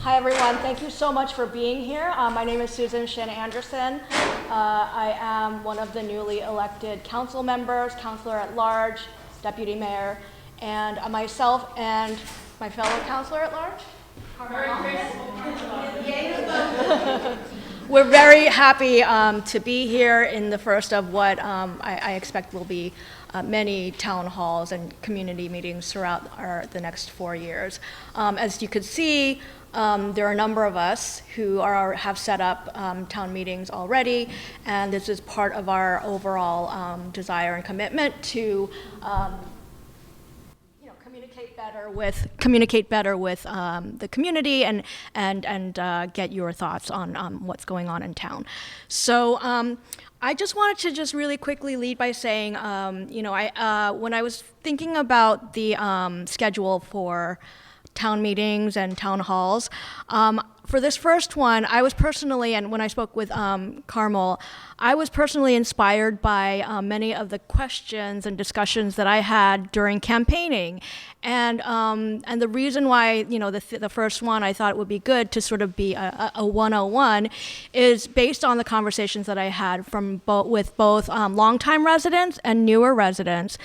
Hi everyone, thank you so much for being here. My name is Susan Shin Anderson. I am one of the newly elected council members, councilor at large, deputy mayor, and myself and my fellow councilor at large. We're very happy to be here in the first of what I expect will be many town halls and community meetings throughout the next 4 years. As you could see, there are a number of us who have set up town meetings already, and this is part of our overall desire and commitment to communicate better with the community and get your thoughts on what's going on in town. So I just wanted to just really quickly lead by saying, when I was thinking about the schedule for town meetings and town halls, for this first one, I was personally, and when I spoke with Carmel, I was personally inspired by many of the questions and discussions that I had during campaigning. And the reason why, the first one I thought it would be good to sort of be a 101 is based on the conversations that I had with both longtime residents and newer residents.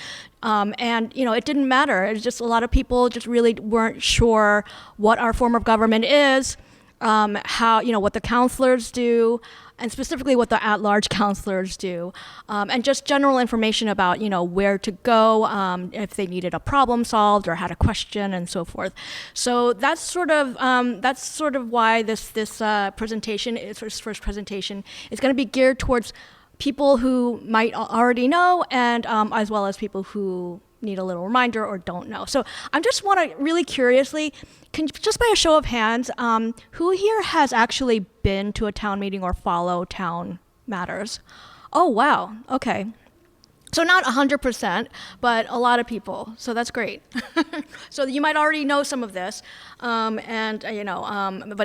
It didn't matter. It's just a lot of people just really weren't sure what our form of government is, what the counselors do, and specifically what the at-large counselors do, and just general information about, where to go if they needed a problem solved or had a question and so forth. So that's sort of why this presentation, first presentation, is going to be geared towards people who might already know, and as well as people who need a little reminder or don't know. So I just want to really curiously, just by a show of hands, who here has actually been to a town meeting or follow town matters? Oh, wow. Okay. So not 100%, but a lot of people. So that's great. So you might already know some of this, but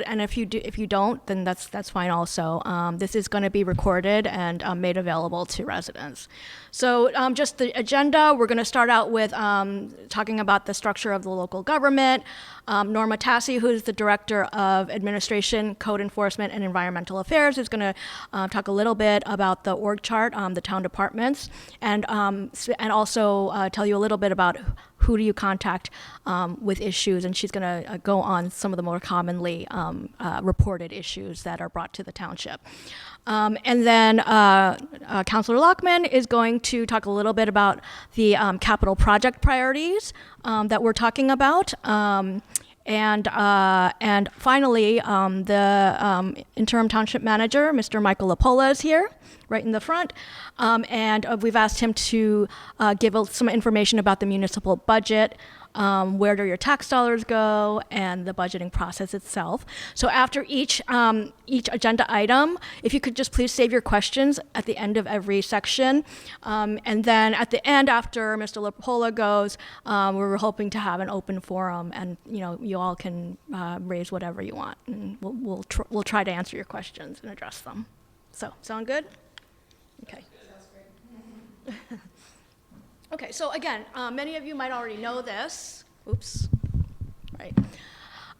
if you don't, then that's fine also. This is going to be recorded and made available to residents. So just the agenda, we're going to start out with talking about the structure of the local government. Norma Tassi, who is the Director of Administration, Code Enforcement, and Environmental Affairs, is going to talk a little bit about the org chart, the town departments, and also tell you a little bit about who do you contact with issues, and she's going to go on some of the more commonly reported issues that are brought to the township. And then Councilor Lockman is going to talk a little bit about the capital project priorities that we're talking about. And finally, the interim township manager, Mr. Michael Lapola, is here, right in the front. And we've asked him to give some information about the municipal budget, where do your tax dollars go, and the budgeting process itself. So after each agenda item, if you could just please save your questions at the end of every section. And then at the end, after Mr. Lapola goes, we're hoping to have an open forum, and you all can raise whatever you want, and we'll try to answer your questions and address them. So sound good? Okay. Sounds great. Okay, so again, many of you might already know this. Oops, right.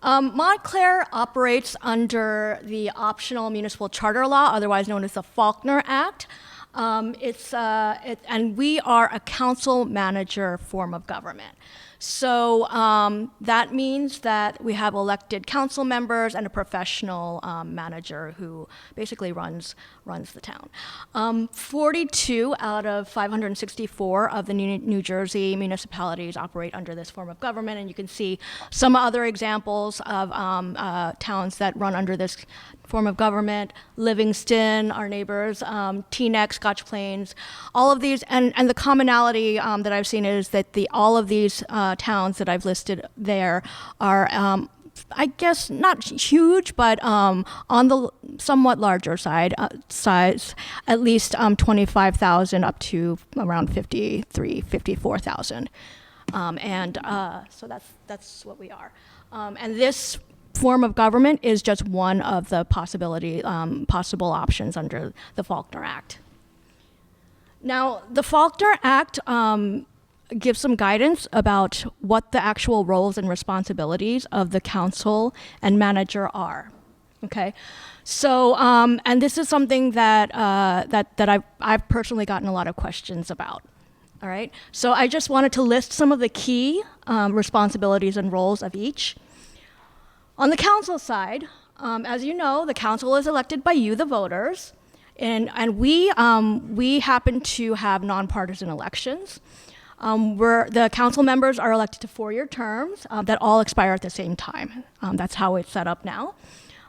Montclair operates under the optional municipal charter law, otherwise known as the Faulkner Act. And we are a council manager form of government. So that means that we have elected council members and a professional manager who basically runs the town. 42 out of 564 of the New Jersey municipalities operate under this form of government, and you can see some other examples of towns that run under this form of government: Livingston, our neighbors, Teaneck, Scotch Plains, all of these, and the commonality that I've seen is that all of these towns that I've listed there are, I guess, not huge, but on the somewhat larger size, at least 25,000 up to around 54,000. So that's what we are. And this form of government is just one of the possible options under the Faulkner Act. Now, the Faulkner Act give some guidance about what the actual roles and responsibilities of the council and manager are. Okay, so and this is something that I've personally gotten a lot of questions about. All right, so I just wanted to list some of the key responsibilities and roles of each. On the council side, as you know, the council is elected by you, the voters, and we happen to have nonpartisan elections. The council members are elected to 4-year terms that all expire at the same time. That's how it's set up now.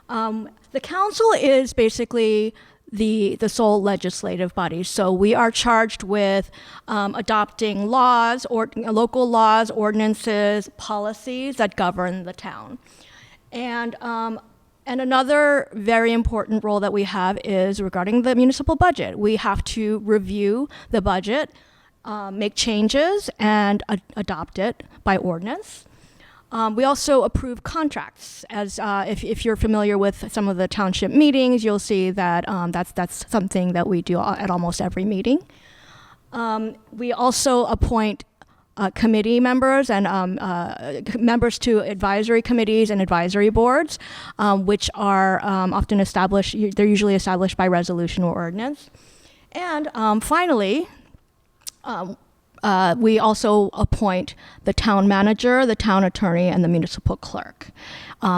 The council is basically the sole legislative body. So we are charged with adopting laws, or local laws, ordinances, policies that govern the town. And another very important role that we have is regarding the municipal budget. We have to review the budget, make changes, and adopt it by ordinance. We also approve contracts. As if you're familiar with some of the township meetings, you'll see that that's something that we do at almost every meeting. We also appoint committee members and members to advisory committees and advisory boards, which are often established. They're usually established by resolution or ordinance. And finally, we also appoint the town manager, the town attorney, and the municipal clerk.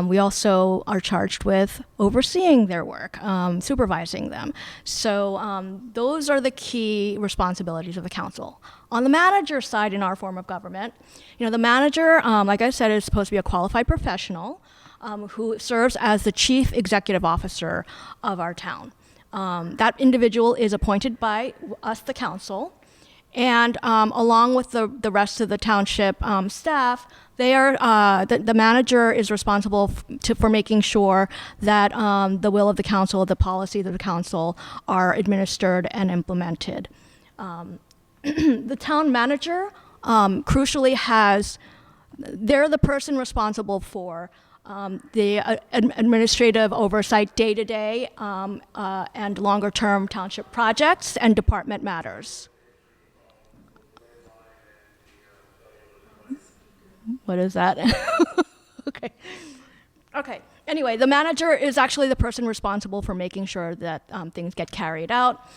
We also are charged with overseeing their work, supervising them. So those are the key responsibilities of the council. On the manager side in our form of government, the manager, like I said, is supposed to be a qualified professional who serves as the chief executive officer of our town. That individual is appointed by us, the council. And along with the rest of the township staff, they are the manager is responsible for making sure that the will of the council, the policies of the council, are administered and implemented. The town manager, crucially, they're the person responsible for the administrative oversight day-to-day and longer-term township projects and department matters. What is that? Okay. Anyway, the manager is actually the person responsible for making sure that things get carried out.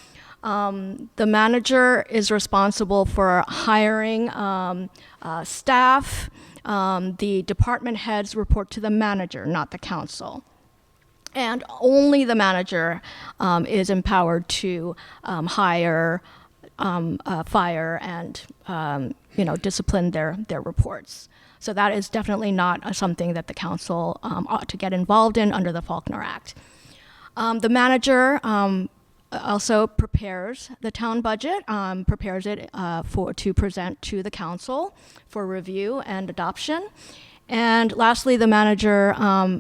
The manager is responsible for hiring staff. The department heads report to the manager, not the council. And only the manager is empowered to hire, fire, and discipline their reports. So that is definitely not something that the council ought to get involved in under the Faulkner Act. The manager also prepares the town budget, prepares it to present to the council for review and adoption. And lastly, the manager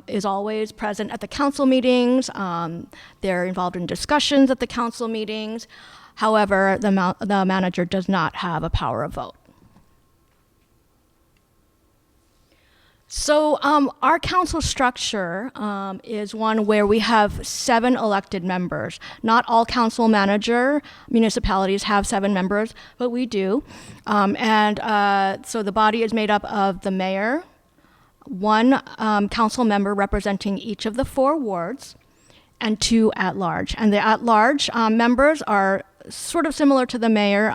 is always present at the council meetings. They're involved in discussions at the council meetings. However, the manager does not have a power of vote. So our council structure is one where we have 7 elected members. Not all council manager municipalities have 7 members, but we do. So the body is made up of the mayor, 1 council member representing each of the 4 wards, and 2 at-large. And the at-large members are sort of similar to the mayor,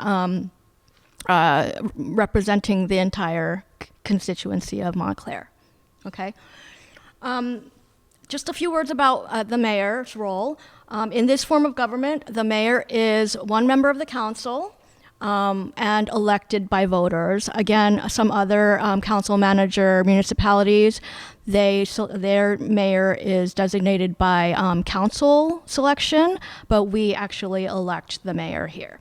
representing the entire constituency of Montclair. Okay. Just a few words about the mayor's role. In this form of government, the mayor is 1 member of the council and elected by voters. Again, some other council manager municipalities, their mayor is designated by council selection, but we actually elect the mayor here.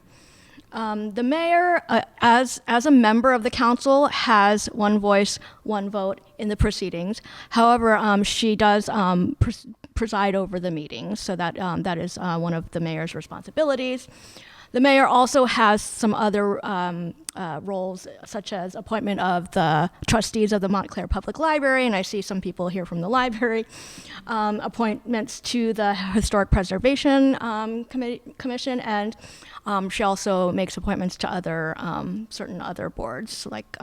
The mayor, as a member of the council, has 1 voice, 1 vote in the proceedings. However, she does preside over the meetings, so that is one of the mayor's responsibilities. The mayor also has some other roles, such as appointment of the trustees of the Montclair Public Library, and I see some people here from the library, appointments to the Historic Preservation Commission, and she also makes appointments to other certain other boards. Like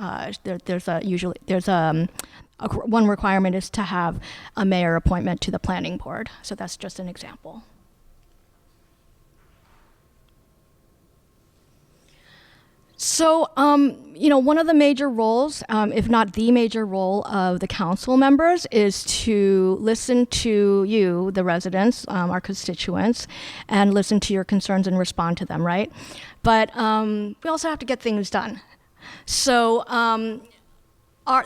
one requirement is to have a mayor appointment to the planning board. So that's just an example. So, one of the major roles, if not the major role of the council members, is to listen to you, the residents, our constituents, and listen to your concerns and respond to them, right? But we also have to get things done. So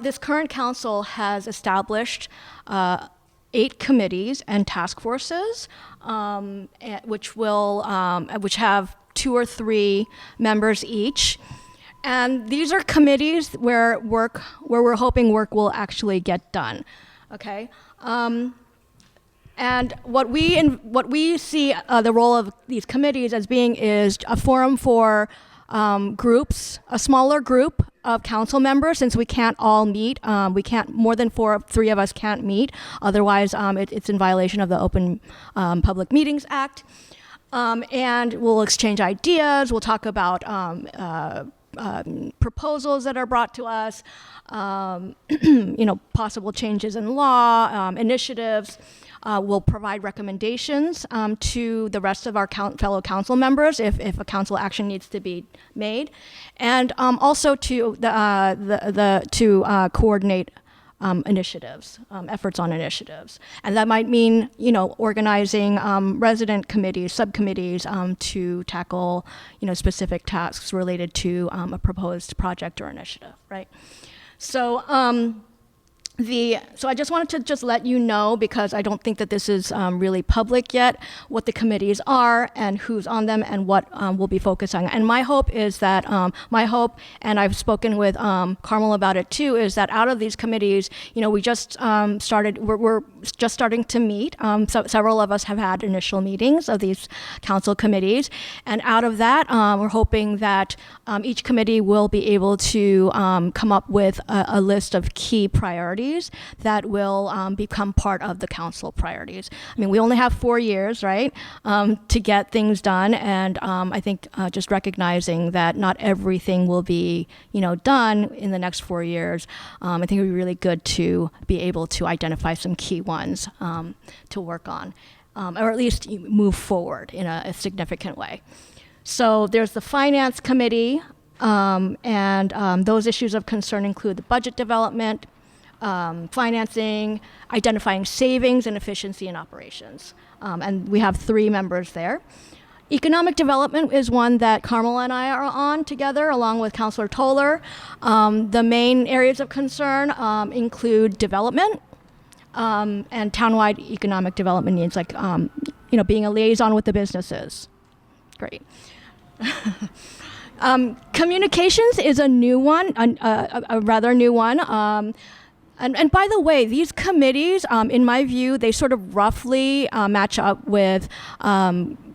this current council has established 8 committees and task forces, which have 2 or 3 members each. And these are committees where we're hoping work will actually get done, okay? And what we see the role of these committees as being is a forum for groups, a smaller group of council members, since we can't all meet. We can't, more than 3 of us can't meet. Otherwise, it's in violation of the Open Public Meetings Act. And we'll exchange ideas. We'll talk about proposals that are brought to us, possible changes in law, initiatives. We'll provide recommendations to the rest of our fellow council members if a council action needs to be made, and also to coordinate initiatives, efforts on initiatives. And that might mean, organizing resident committees, subcommittees to tackle, specific tasks related to a proposed project or initiative, right? So, so I just wanted to let you know, because I don't think that this is really public yet, what the committees are and who's on them and what we'll be focusing on. And my hope is that, and I've spoken with Carmel about it too, is that out of these committees, we just started, we're just starting to meet. So several of us have had initial meetings of these council committees. And out of that, we're hoping that each committee will be able to come up with a list of key priorities that will become part of the council priorities. I mean, we only have 4 years, right, to get things done, and I think just recognizing that not everything will be, done in the next 4 years. I think it would be really good to be able to identify some key ones to work on, or at least move forward in a significant way. So there's the Finance Committee, and those issues of concern include the budget development, financing, identifying savings and efficiency in operations. And we have 3 members there. Economic development is one that Carmel and I are on together, along with Councilor Toller. The main areas of concern include development and townwide economic development needs, like being a liaison with the businesses. Great. Communications is a new one, a rather new one. And by the way, these committees, in my view, they sort of roughly match up with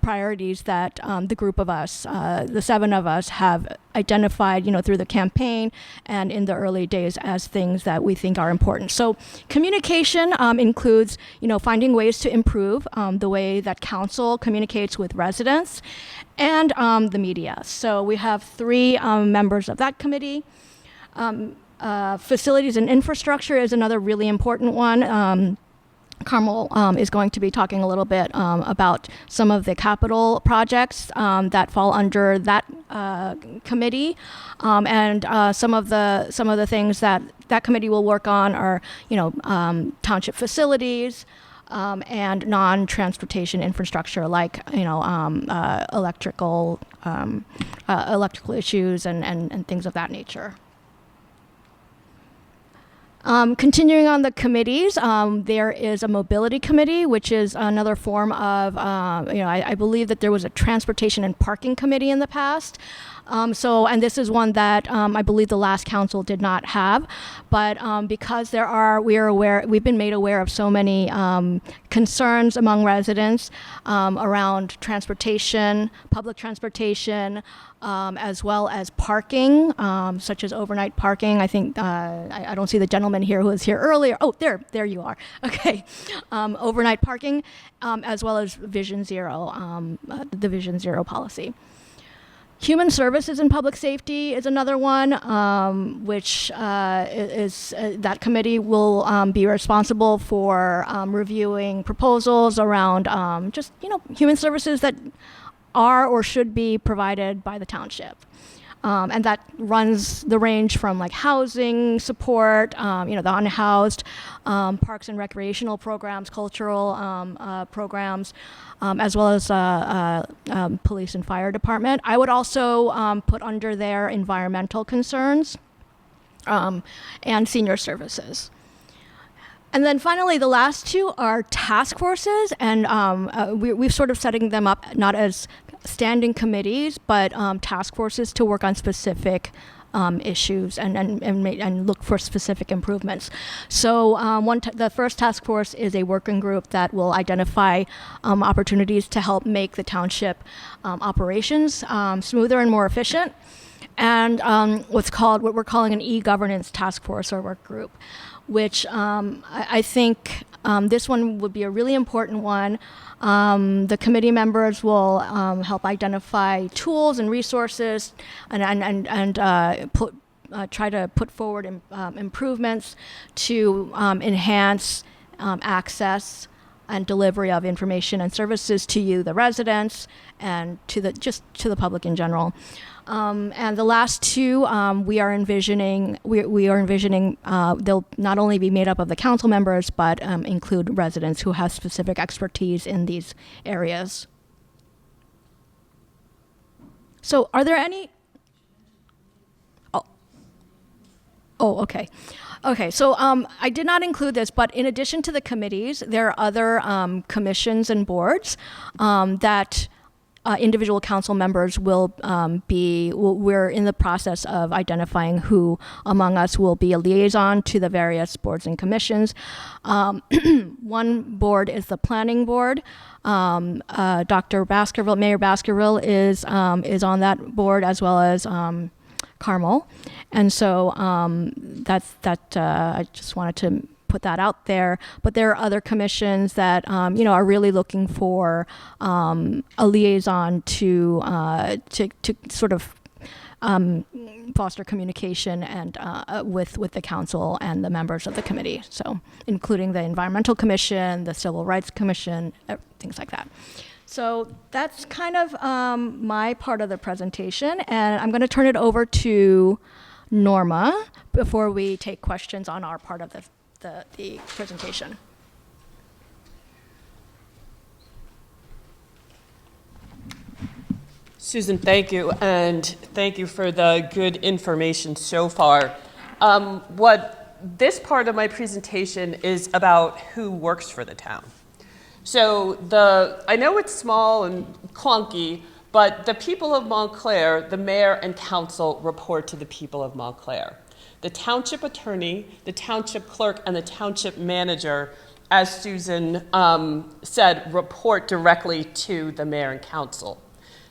priorities that the group of us, the 7 of us, have identified, through the campaign and in the early days as things that we think are important. So communication includes, finding ways to improve the way that council communicates with residents and the media. So we have 3 members of that committee. Facilities and infrastructure is another really important one. Carmel is going to be talking a little bit about some of the capital projects that fall under that committee, and some of the things that committee will work on are, township facilities and non-transportation infrastructure, like electrical issues and things of that nature. Continuing on the committees, there is a mobility committee, which is another form of, I believe that there was a transportation and parking committee in the past. And this is one that I believe the last council did not have, but because we've been made aware of so many concerns among residents around transportation, public transportation, as well as parking, such as overnight parking. I think I don't see the gentleman here who was here earlier. Oh, there you are. Okay, overnight parking, as well as Vision Zero, the Vision Zero policy. Human services and public safety is another one, which is that committee will be responsible for reviewing proposals around human services that are or should be provided by the township. And that runs the range from like housing support, the unhoused, parks and recreational programs, cultural programs, as well as police and fire department. I would also put under there environmental concerns and senior services. And then finally, the last two are task forces, and we've sort of setting them up not as standing committees, but task forces to work on specific issues and look for specific improvements. So the first task force is a working group that will identify opportunities to help make the township operations smoother and more efficient, and what we're calling an e-governance task force or work group, which I think this one would be a really important one. The committee members will help identify tools and resources and try to put forward improvements to enhance access and delivery of information and services to you, the residents, and to the public in general. And the last two, we are envisioning they'll not only be made up of the council members, but include residents who have specific expertise in these areas. So are there any? Oh, okay. Okay, so I did not include this, but in addition to the committees, there are other commissions and boards that individual council members will we're in the process of identifying who among us will be a liaison to the various boards and commissions. One board is the planning board. Dr. Baskerville, Mayor Baskerville is on that board, as well as Carmel. And so I just wanted to put that out there. But there are other commissions that are really looking for a liaison to sort of foster communication and with the council and the members of the committee. So including the Environmental Commission, the Civil Rights Commission, things like that. So that's kind of my part of the presentation, and I'm going to turn it over to Norma before we take questions on our part of the presentation. Susan, thank you, and thank you for the good information so far. What this part of my presentation is about who works for the town. So I know it's small and clunky, but the people of Montclair, the mayor and council, report to the people of Montclair. The township attorney, the township clerk, and the township manager, as Susan said, report directly to the mayor and council.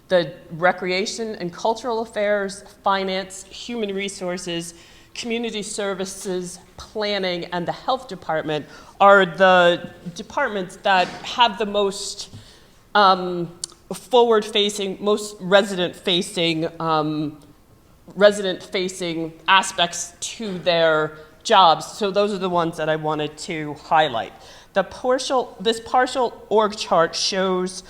The recreation and cultural affairs, finance, human resources, community services, planning, and the health department are the departments that have the most forward-facing, most resident-facing aspects to their jobs. So those are the ones that I wanted to highlight. This partial org chart shows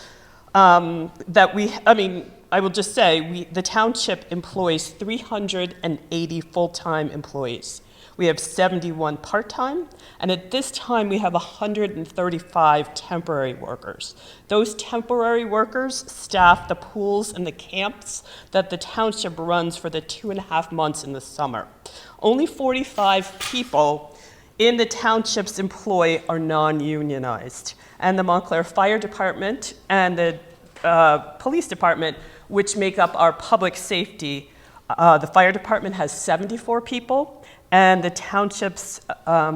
I will just say, the township employs 380 full-time employees. We have 71 part-time, and at this time we have 135 temporary workers. Those temporary workers staff the pools and the camps that the township runs for the 2.5 months in the summer. Only 45 people in the township's employ are non-unionized, and the Montclair Fire Department and the police department which make up our public safety. The fire department has 74 people, and the township's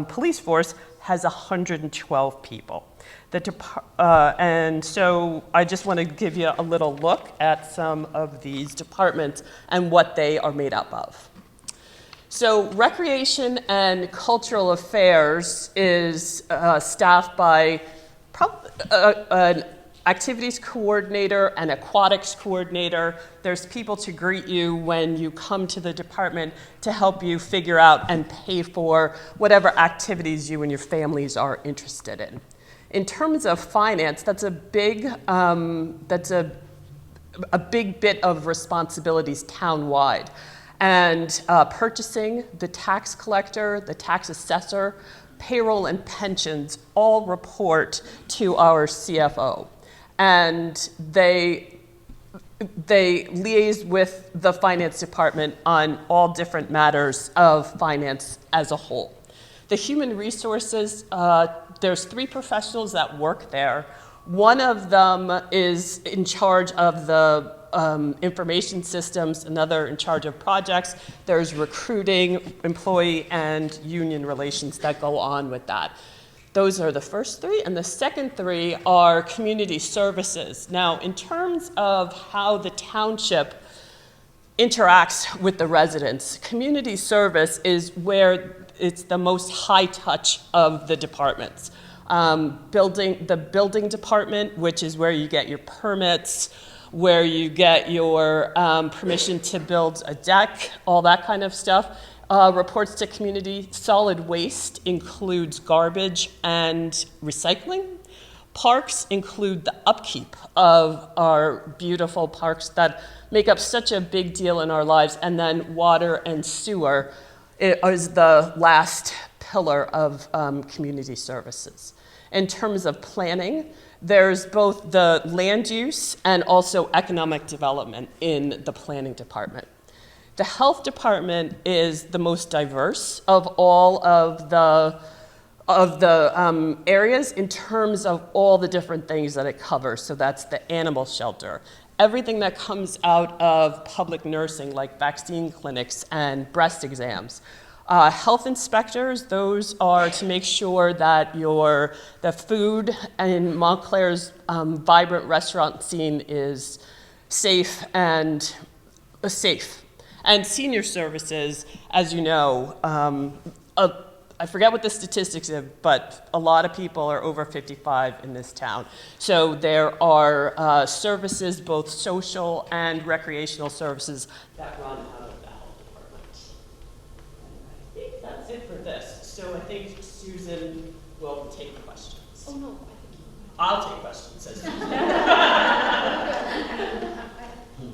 police force has 112 people. And so I just want to give you a little look at some of these departments and what they are made up of. So Recreation and Cultural Affairs is staffed by an activities coordinator and aquatics coordinator. There's people to greet you when you come to the department to help you figure out and pay for whatever activities you and your families are interested in. In terms of finance, that's a big bit of responsibilities townwide. And purchasing, the tax collector, the tax assessor, payroll and pensions all report to our CFO. And they liaise with the finance department on all different matters of finance as a whole. The human resources, there's 3 professionals that work there. One of them is in charge of the information systems, another in charge of projects. There's recruiting, employee, and union relations that go on with that. Those are the first 3, and the second 3 are community services. Now, in terms of how the township interacts with the residents, community service is where it's the most high touch of the departments. The building department, which is where you get your permits, where you get your permission to build a deck, all that kind of stuff, reports to community. Solid waste includes garbage and recycling. Parks include the upkeep of our beautiful parks that make up such a big deal in our lives. And then water and sewer is the last pillar of community services. In terms of planning, there's both the land use and also economic development in the planning department. The health department is the most diverse of all of the areas in terms of all the different things that it covers. So that's the animal shelter, everything that comes out of public nursing, like vaccine clinics and breast exams. Health inspectors, those are to make sure that the food in Montclair's vibrant restaurant scene is safe. And senior services, as you know, I forget what the statistics are, but a lot of people are over 55 in this town. So there are services, both social and recreational services, that run out of the health department. I think that's it for this. So I think Susan will take questions. Oh, no. I'll take questions, says Susan.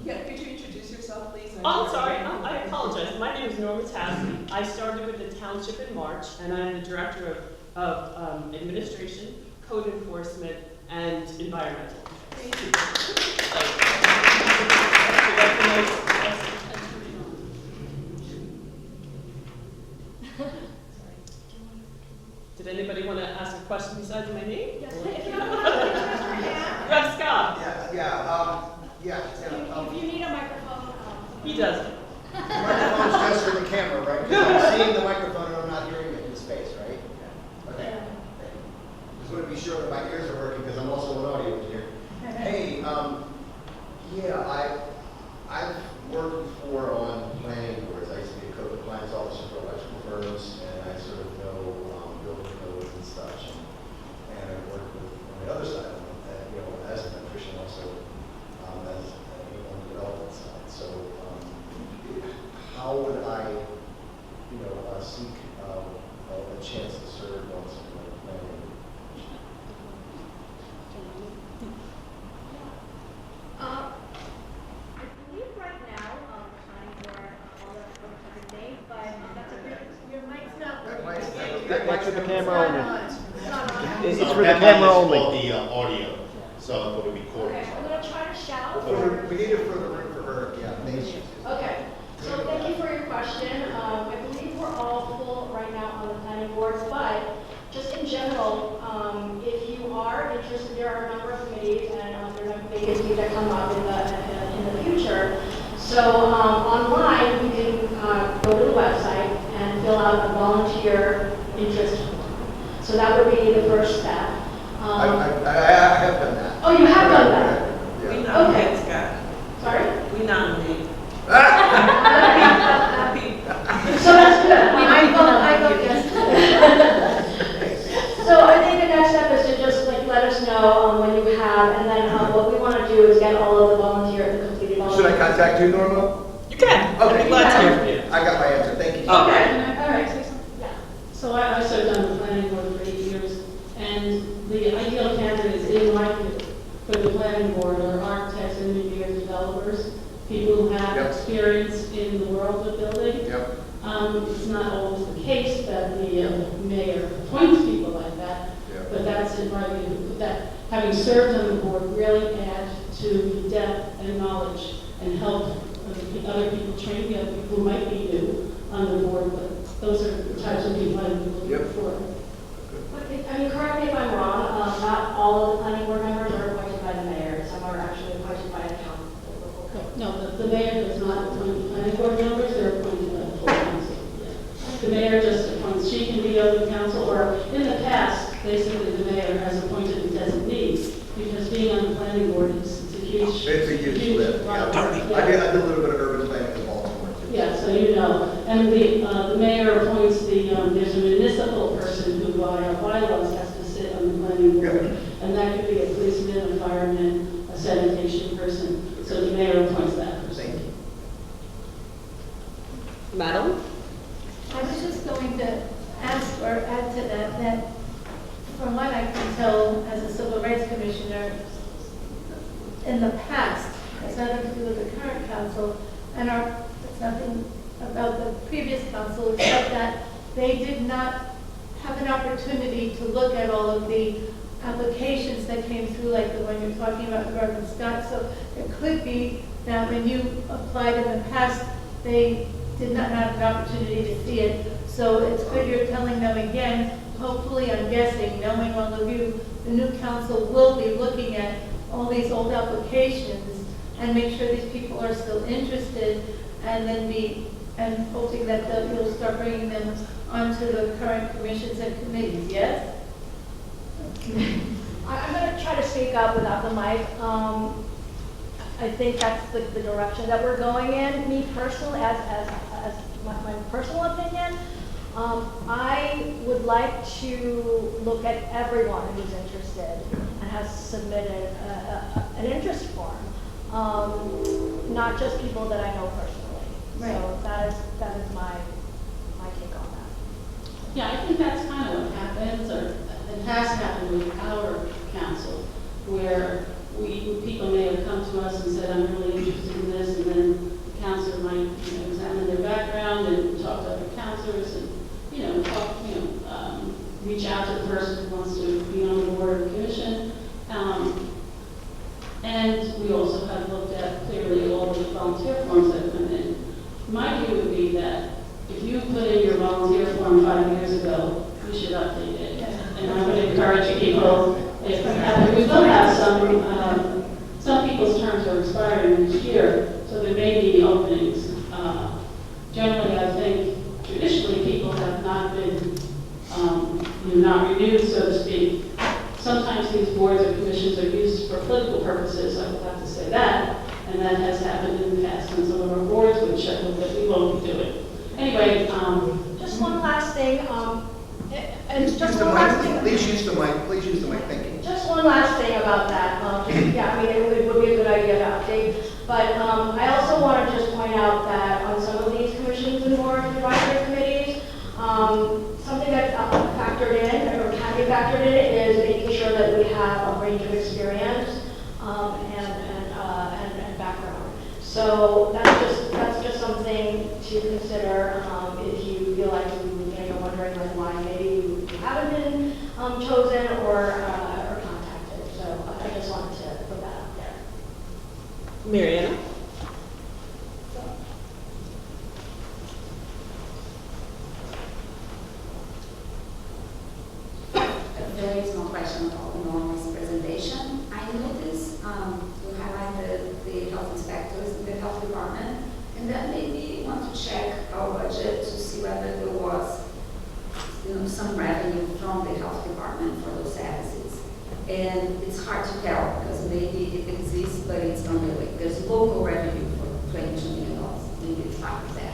Yeah, could you introduce yourself, please? I'm sorry, I apologize. My name is Norma Tassi. I started with the Township in March, and I'm the Director of Administration, Code Enforcement, and Environmental. Thank you. Did anybody want to ask a question besides my name? Yes. Yes, Scott. If you need a microphone, He doesn't. The microphone's just for the camera, right? Because I'm seeing the microphone and I'm not hearing it in space, right? Okay. Just want to be sure that my ears are working because I'm also an audio engineer. Hey, I've worked before on planning boards. I used to be a code compliance officer for electrical firms, and I sort of know building codes and such. And I worked with on the other side, as an electrician, also on the development side. So, how would I, seek a chance to serve on something like planning? I believe right now, planning board, all the folks have been named, but that's a good, your mic's not working. That's for the camera only. It's not on. It's for the camera only. The audio, so it would be recorded. Okay, I'm gonna try to shout. We need it for the room for her. Yeah, thank you. Okay, so thank you for your question. I believe we're all full right now on the planning boards, but just in general, if you are interested, there are a number of committees and there are vacancies that come up in the future. So online, you can go to the website and fill out a volunteer interest form. So that would be the first step. I have done that. Oh, you have done that? We Yeah. nominate Scott. Sorry? We nominate. So that's good. I vote yes. So I think the next step is to just like let us know when you have, and then what we want to do is get all of the volunteer completed. All Should I contact you, Norma? You can. Okay. I'd be glad to hear from you. I got my answer, thank you. Okay. All right. Yeah. So I served on the planning board for 8 years, and the ideal candidates in my view for the planning board are architects, engineers, developers, people who have Yep. experience in the world of building. Yep. It's not always the case that the mayor appoints people like that, Yep. but that's in my view, that having served on the board really add to the depth and knowledge and help other people train the other people who might be new on the board, but those are the types of people I'm looking Yep. for. I mean, correct me if I'm wrong, not all of the planning board members are appointed by the mayor. Some are actually appointed by the council. No, the mayor does not appoint the planning board members, they're appointed by the full council. The mayor just appoints, she can be on the council, or in the past, basically the mayor has appointed a designee, because being on the planning board is a huge. It's a huge lift, yeah. I did a little bit of urban planning in Baltimore too. Yeah, so you know, and the mayor appoints there's a municipal person who by our bylaws has to sit on the planning board. And that could be a policeman, a fireman, a sanitation person, so the mayor appoints that person. Thank you. Madam? I was just going to ask or add to that, that from what I can tell as a civil rights commissioner, in the past, it's nothing to do with the current council, and it's nothing about the previous council, except that they did not have an opportunity to look at all of the applications that came through, like the one you're talking about, Reverend Scott. So it could be that when you applied in the past, they did not have an opportunity to see it. So it's good you're telling them again. Hopefully, I'm guessing, knowing all of you, the new council will be looking at all these old applications and make sure these people are still interested, and then hoping that you'll start bringing them onto the current commissions and committees, yes? I'm going to try to speak up without the mic. I think that's the direction that we're going in. Me personally, as my personal opinion, I would like to look at everyone who's interested and has submitted an interest form, not just people that I know personally. Right. So that is my take on that. Yeah, I think that's kind of what happens, or it has happened with our council, where people may have come to us and said, I'm really interested in this, and then the council might, examine their background and talk to other councilors and, reach out to the person who wants to be on the board or commission. And we also have looked at clearly all the volunteer forms that come in. My view would be that if you put in your volunteer form 5 years ago, you should update it. And I would encourage people, if we will have some people's terms are expiring this year, so there may be openings. Generally, I think traditionally people have not been not renewed, so to speak. Sometimes these boards or commissions are used for political purposes, I would have to say that, and that has happened in the past on some of our boards, which I hope that we won't be doing. Anyway, Just one last thing, and Use just the one last mic, thing. please use the mic, please use the mic, thank you. Just one last thing about that. Yeah, I mean, it would be a good idea to update. But I also want to just point out that on some of these commissions and board advisory committees, something that's factored in or can be factored in is making sure that we have a range of experience and background. So that's just something to consider if you feel like you're wondering like why maybe you haven't been chosen or contacted. So I just wanted to put that out there. Mariana? A very small question about Norma's presentation. I noticed you highlighted the health inspectors in the health department. And it's hard to tell because maybe it exists, but it's unrealistic. There's local revenue for $22 million, maybe it's half of that.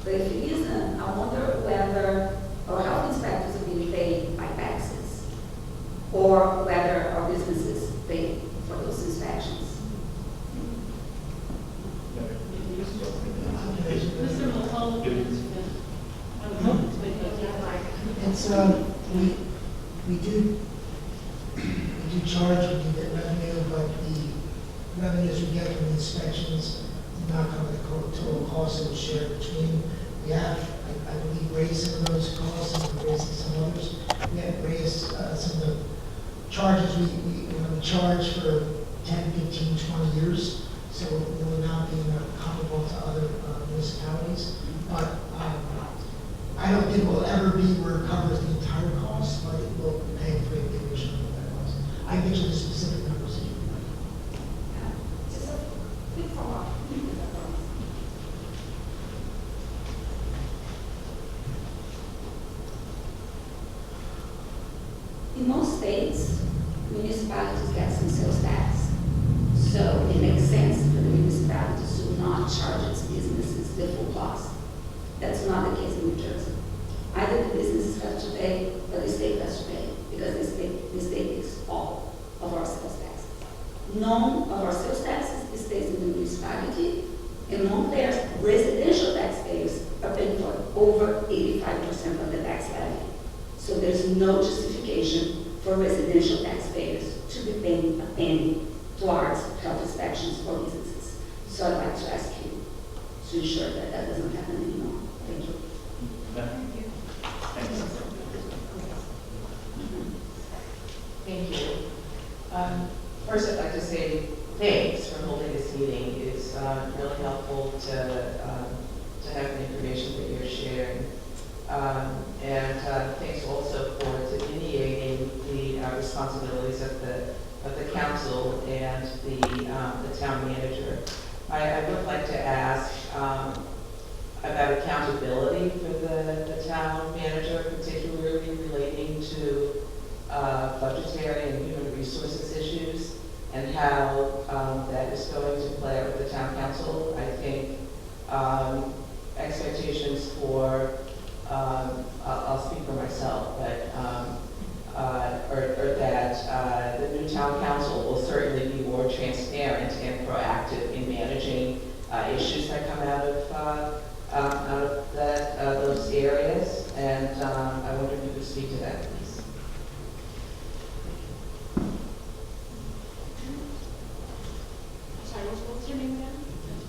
But if it isn't, I wonder whether our health inspectors are being paid by taxes or whether our businesses pay for those inspections. Mr. Mulholland, I would hope it's been It's, we do charge, we do get revenue, but the revenues we get from the inspections do not cover the total cost that we share between. We have, I believe, raised some of those costs and we're raising some others. We have raised some of the charges we charge for 10, 15, 20 years. So we're not being comparable to other municipalities. But I don't think we'll ever be where it covers the entire cost, but it will pay for a big portion of that cost. I can get you the specific numbers if you like. Just a quick follow-up. In most states, municipalities get some sales tax. So it makes sense for the municipalities to not charge its businesses the full cost. That's not the case in New Jersey. Either the businesses have to pay or the state has to pay because the state takes all of our sales taxes. None of our sales taxes stays in the municipality, and Montclair's residential taxpayers are paying for over 85% of the tax levy. So there's no justification for residential taxpayers to be paying a penny towards health inspections for businesses. So I'd like to ask you to ensure that that doesn't happen anymore. Thank you. Thank you. First, I'd like to say thanks for holding this meeting. It's really helpful to have the information that you're sharing. And thanks also for delineating the responsibilities of the council and the town manager. I would like to ask about accountability for the town manager, particularly relating to budgetary and human resources issues, and how that is going to play out with the town council. I think expectations for, I'll speak for myself, but or that the new town council will certainly be more transparent and proactive in managing issues that come out of those areas. And I wonder if you could speak to that, please. What's your name again?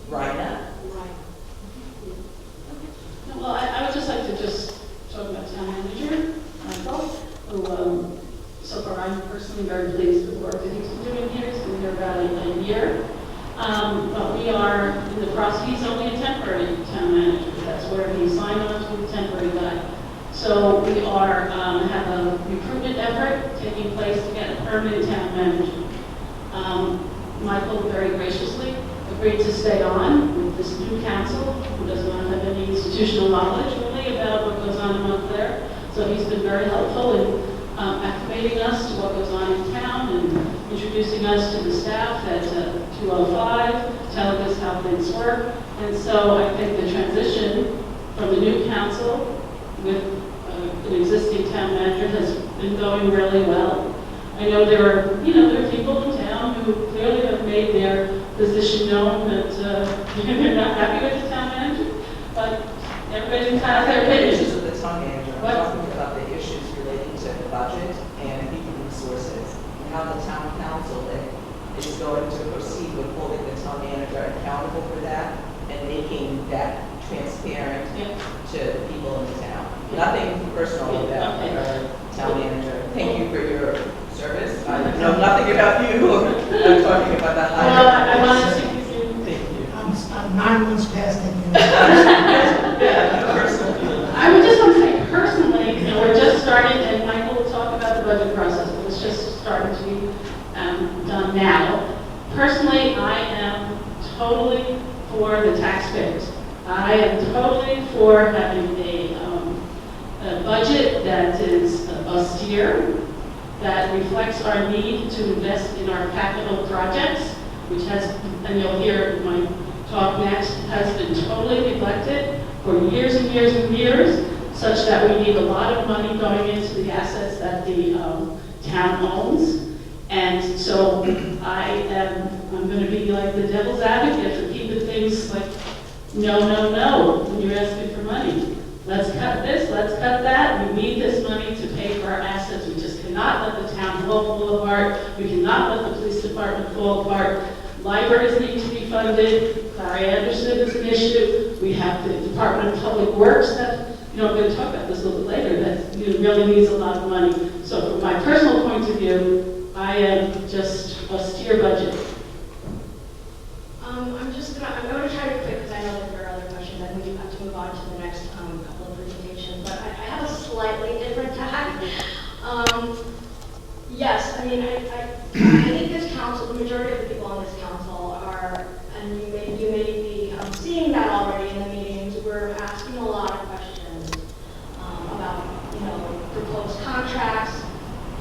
Rhina? Well, I would just like to talk about town manager, Michael, who, so far I'm personally very pleased with the work that he's been doing here. He's been here about a year. But we are in the process, he's only a temporary town manager. That's where he signed on to a temporary guy. So we have a recruitment effort taking place to get a permanent town manager. Michael very graciously agreed to stay on with this new council, who does not have any institutional knowledge really about what goes on in Montclair. So he's been very helpful in acclimating us to what goes on in town and introducing us to the staff at 205, telling us how things work. And so I think the transition from the new council with an existing town manager has been going really well. I know there are people in town who clearly have made their position known that they're not happy with the town manager, but everybody has their opinions. Issues of the town manager. I'm talking about the issues relating to the budget and human resources, and how the town council is going to proceed with holding the town manager accountable for that and making that transparent to the people in the town. Nothing personal about our town manager. Thank you for your service. I know nothing about you. I'm talking about the higher. I want to speak with you. Thank you. I'm 9 months past that. Personal feeling. I would just want to say personally, we're just starting, and Michael will talk about the budget process, but it's just starting to be done now. Personally, I am totally for the taxpayers. I am totally for having a budget that is austere, that reflects our need to invest in our capital projects, which has, and you'll hear in my talk next, has been totally neglected for years and years and years, such that we need a lot of money going into the assets that the town owns. And so I'm going to be like the devil's advocate for keeping things like, no, no, no, when you're asking for money. Let's cut this, let's cut that. We need this money to pay for our assets. We just cannot let the town hall fall apart. We cannot let the police department fall apart. Libraries need to be funded. Larry Anderson is an issue. We have the Department of Public Works that, I'm going to talk about this a little bit later, that really needs a lot of money. So from my personal point of view, I am just austere budget. I'm going to try to be quick because I know that there are other questions and we have to move on to the next couple of presentations, but I have a slightly different tack. Yes, I mean, I think this council, the majority of the people on this council are, and you may be seeing that already in the meetings, we're asking a lot of questions about, proposed contracts,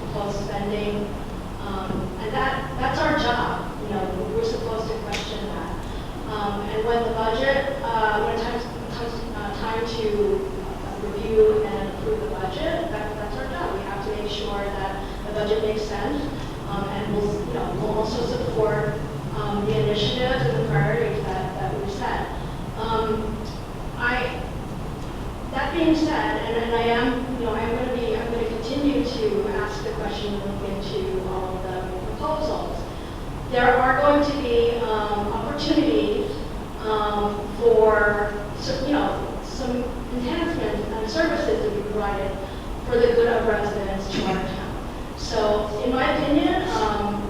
proposed spending, and that's our job. We're supposed to question that. And when the budget, when it comes time to review and approve the budget, that's our job. We have to make sure that the budget makes sense, and we'll also support the initiatives and the priorities that we've set. That being said, and I am, I'm going to continue to ask the question and look into all of the proposals. There are going to be opportunities for some enhancements and services to be provided for the good of residents to our town. So, in my opinion,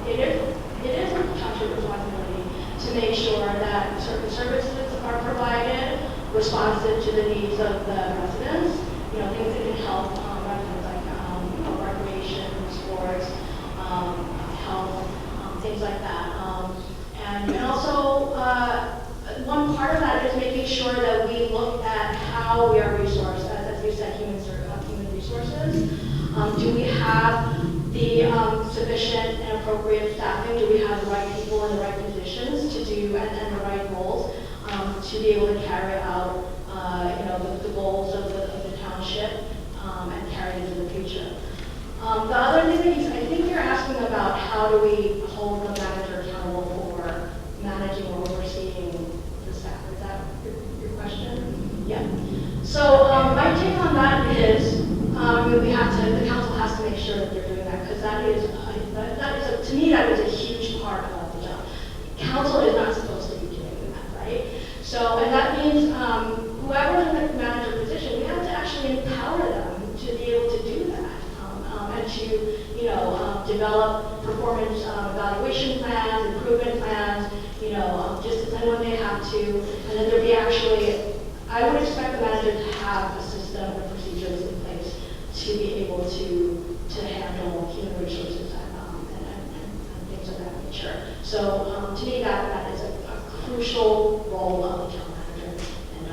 it is a township responsibility to make sure that certain services are provided responsive to the needs of the residents. Things that can help residents like recreation, sports, health, things like that. And also, one part of that is making sure that we look at how we are resourced, as you said, human resources. Do we have the sufficient and appropriate staffing? Do we have the right people in the right positions to do and the right roles to be able to carry out the goals of the township and carry it into the future? The other thing is, I think you're asking about how do we hold the manager accountable for managing or overseeing the staff. Is that your question? Yeah. So my take on that is the council has to make sure that they're doing that, because to me that is a huge part of the job. Council is not supposed to be doing that, right? So, and that means whoever's in the manager position, we have to actually empower them to be able to do that. And to, develop performance evaluation plans, improvement plans, just and when they have to, and then there'll be I would expect the manager to have a system or procedures in place to be able to handle human resources and things of that nature. So to me, that is a crucial role of the town manager, and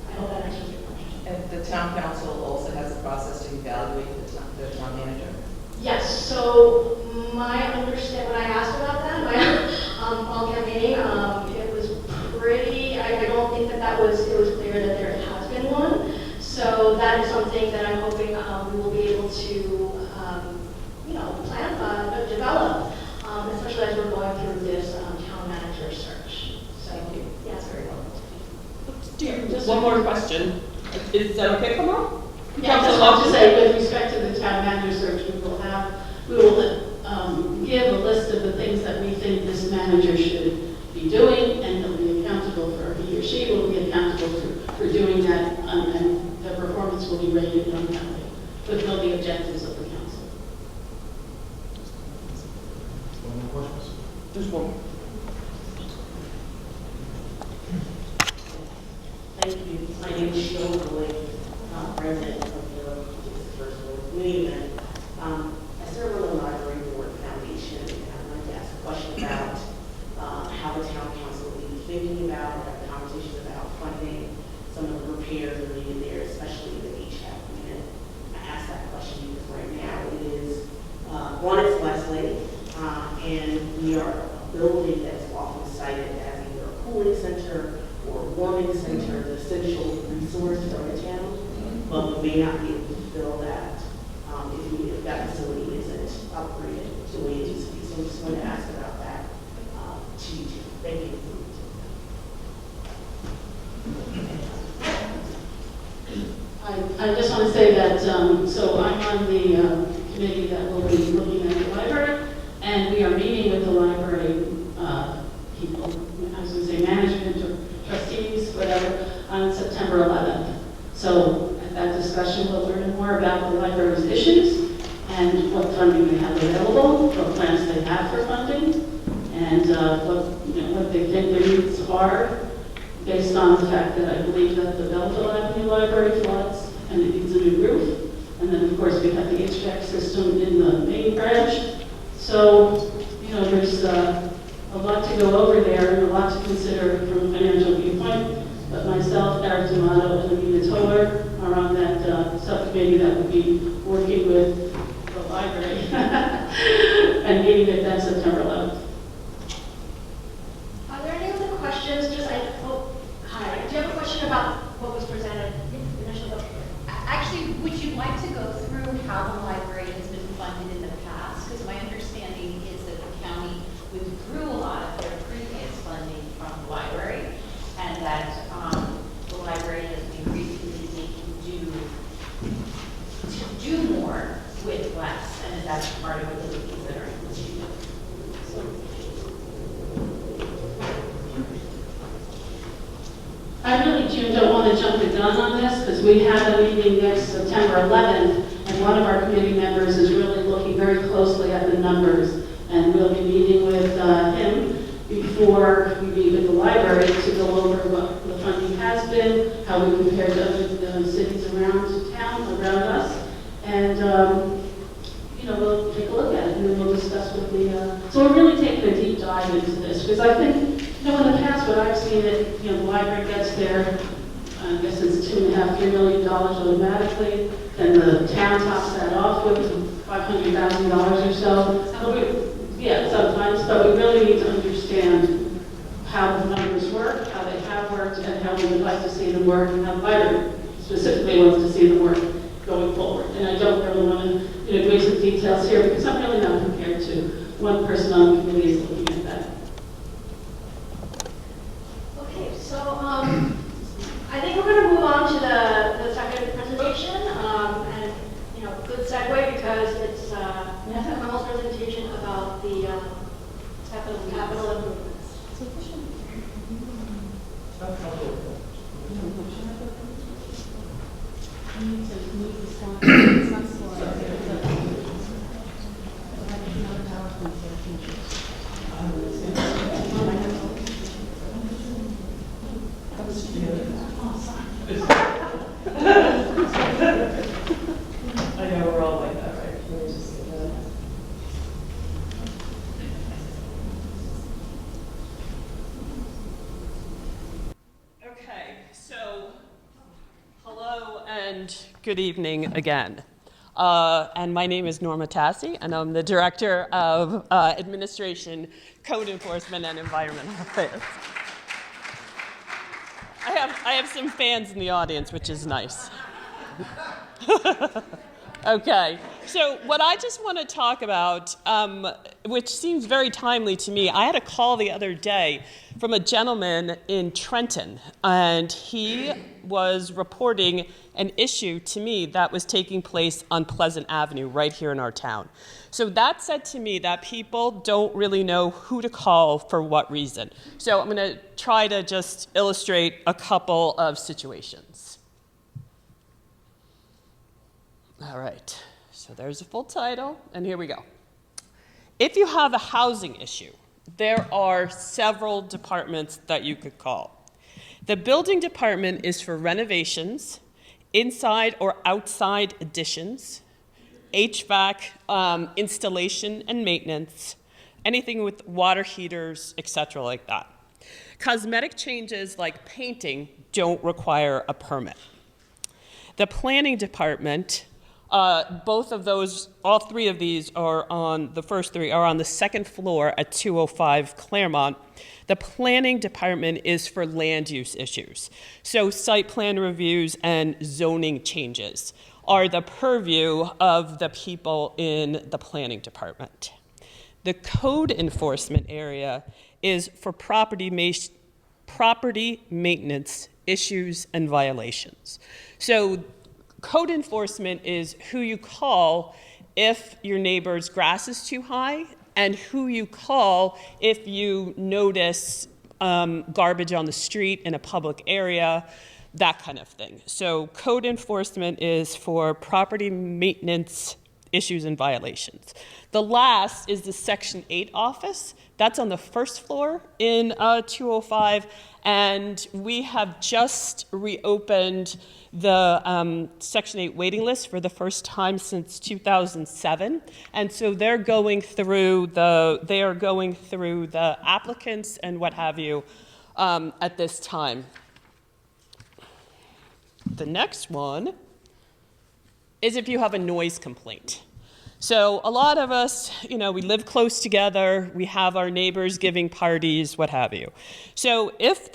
I hope that answers your question. And the town council also has a process to evaluate the town manager? Yes, so my understanding, when I asked about that, my fall campaigning, it was pretty, I don't think it was clear that there has been one. So that is something that I'm hoping we will be able to, plan, develop, especially as we're going through this town manager search. So, yeah, it's very helpful. One more question. Is that okay, Kamal? Yeah, I just want to say, with respect to the town manager search, we will give a list of the things that we think this manager should be doing, and he'll be accountable for, he or she will be accountable for doing that, and the performance will be rated on that way, fulfill the objectives of the council. Any more questions? Just one. Thank you. My name is Sheila Boyd, president of the First World Movement. I serve on the Library Board Foundation, and I'd like to ask a question about how the town council will be thinking about or have conversations about funding some of the repairs that are needed there, especially the HVAC unit. I ask that question because right now it is I just want to say that, so I'm on the committee that will be looking at the library, and we are meeting with the library people, I was going to say management or trustees, whatever, on September 11th. So at that discussion, we'll learn more about the library's issues and what funding they have available, what plans they have for funding, and what they think their needs are, based on the fact that I believe that the Belleville Avenue Library floods and it needs a new roof. And then, of course, we have the HVAC system in the main branch. So, there's a lot to go over there and a lot to consider from a financial viewpoint. But myself, Eric D'Amato, and Anita Toller are on that subcommittee that will be working with the library and meeting at that September 11th. Are there any other questions? Hi. Do you have a question about what was presented initially? Actually, would you like to go through how the library has been funded in the past? Because my understanding is that the county withdrew a lot of their previous funding from the library, and that the library has increasingly seeking to do more with less, and that's part of what they're considering. I really, June, don't want to jump the gun on this because we have a meeting next September 11th, and one of our committee members is really looking very closely at the numbers, and we'll be meeting with him before we meet with the library to go over what the funding has been, how we compare to other cities around town, around us, and we'll take a look at it, and then we'll discuss with the. So we're really taking a deep dive into this because I think. In the past, what I've seen it, the library gets there, I guess it's $2.5–3 million automatically, then the town tops that off with $500,000 or so. Sometimes, but we really need to understand how the numbers work, how they have worked, and how we would like to see them work, and how the library specifically wants to see them work going forward. And I don't really want to go into details here because I'm really not prepared to. One person on the committee is looking at that. So I think we're going to move on to the second presentation, and good segue because it's Carmel's presentation about the capital improvements. I know we're all like that, right? We're just, Okay, so hello and good evening again. And my name is Norma Tassi, and I'm the Director of Administration, Code Enforcement, and Environmental Affairs. I have some fans in the audience, which is nice. Okay, so what I just want to talk about, which seems very timely to me, I had a call the other day from a gentleman in Trenton, and he was reporting an issue to me that was taking place on Pleasant Avenue right here in our town. So that said to me that people don't really know who to call for what reason. So I'm going to try to just illustrate a couple of situations. All right, so there's a full title, and here we go. If you have a housing issue, there are several departments that you could call. The building department is for renovations, inside or outside additions, HVAC installation and maintenance, anything with water heaters, etc. like that. Cosmetic changes like painting don't require a permit. The planning department, both of those, all three of these are on, the first three are on the second floor at 205 Claremont. The planning department is for land use issues. So site plan reviews and zoning changes are the purview of the people in the planning department. The code enforcement area is for property maintenance issues and violations. So Code enforcement is who you call if your neighbor's grass is too high, and who you call if you notice garbage on the street in a public area, that kind of thing. So code enforcement is for property maintenance issues and violations. The last is the Section 8 office. That's on the first floor in 205, and we have just reopened the Section 8 waiting list for the first time since 2007, and so they're going through the applicants and what have you at this time. The next one is if you have a noise complaint. So a lot of us, we live close together, we have our neighbors giving parties, what have you. So if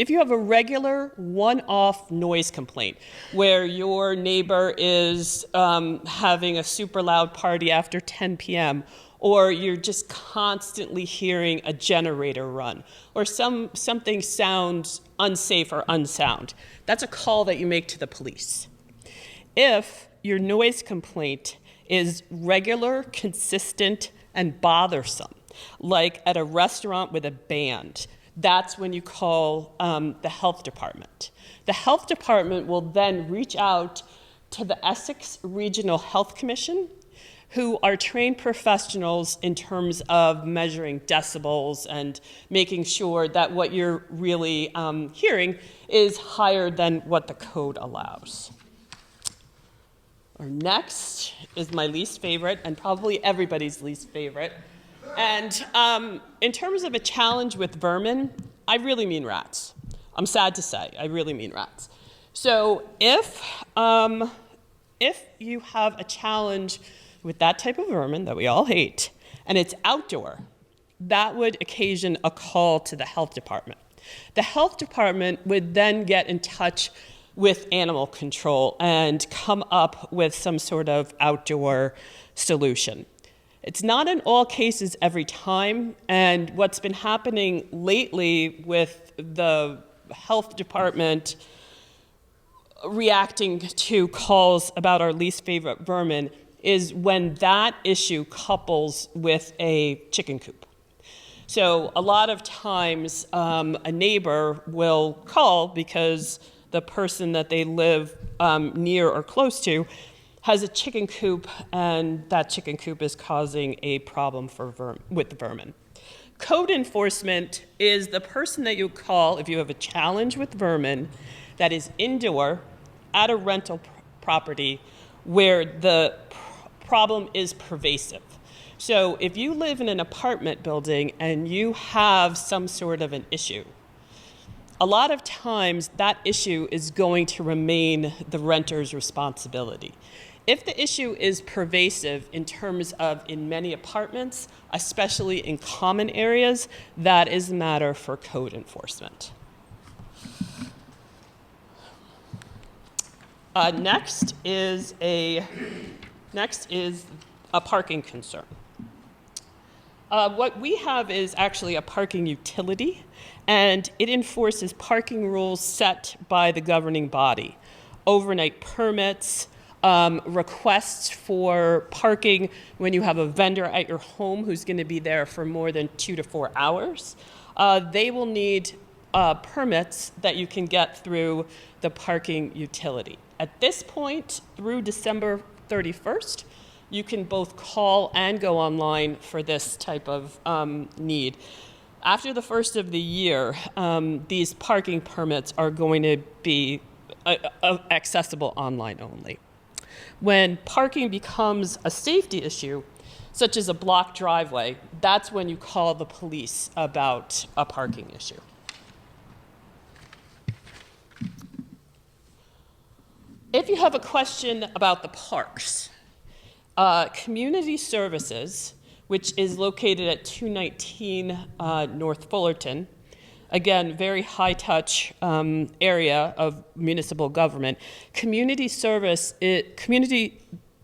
you have a regular one-off noise complaint where your neighbor is having a super loud party after 10 p.m., or you're just constantly hearing a generator run, or something sounds unsafe or unsound, that's a call that you make to the police. If your noise complaint is regular, consistent, and bothersome, like at a restaurant with a band, that's when you call the health department. The health department will then reach out to the Essex Regional Health Commission, who are trained professionals in terms of measuring decibels and making sure that what you're really hearing is higher than what the code allows. Our next is my least favorite, and probably everybody's least favorite. And in terms of a challenge with vermin, I really mean rats. I'm sad to say, I really mean rats. So if you have a challenge with that type of vermin that we all hate, and it's outdoor, that would occasion a call to the health department. The health department would then get in touch with animal control and come up with some sort of outdoor solution. It's not in all cases every time, and what's been happening lately with the health department reacting to calls about our least favorite vermin is when that issue couples with a chicken coop. So a lot of times a neighbor will call because the person that they live near or close to has a chicken coop, and that chicken coop is causing a problem with the vermin. Code enforcement is the person that you call if you have a challenge with vermin that is indoor at a rental property where the problem is pervasive. So if you live in an apartment building and you have some sort of an issue, a lot of times that issue is going to remain the renter's responsibility. If the issue is pervasive in terms of in many apartments, especially in common areas, that is a matter for code enforcement. Next is a parking concern. What we have is actually a parking utility, and it enforces parking rules set by the governing body. Overnight permits, requests for parking when you have a vendor at your home who's going to be there for more than 2 to 4 hours. They will need permits that you can get through the parking utility. At this point, through December 31st, you can both call and go online for this type of need. After the first of the year, these parking permits are going to be accessible online only. When parking becomes a safety issue, such as a blocked driveway, that's when you call the police about a parking issue. If you have a question about the parks, Community Services, which is located at 219 North Fullerton, again, very high-touch area of municipal government.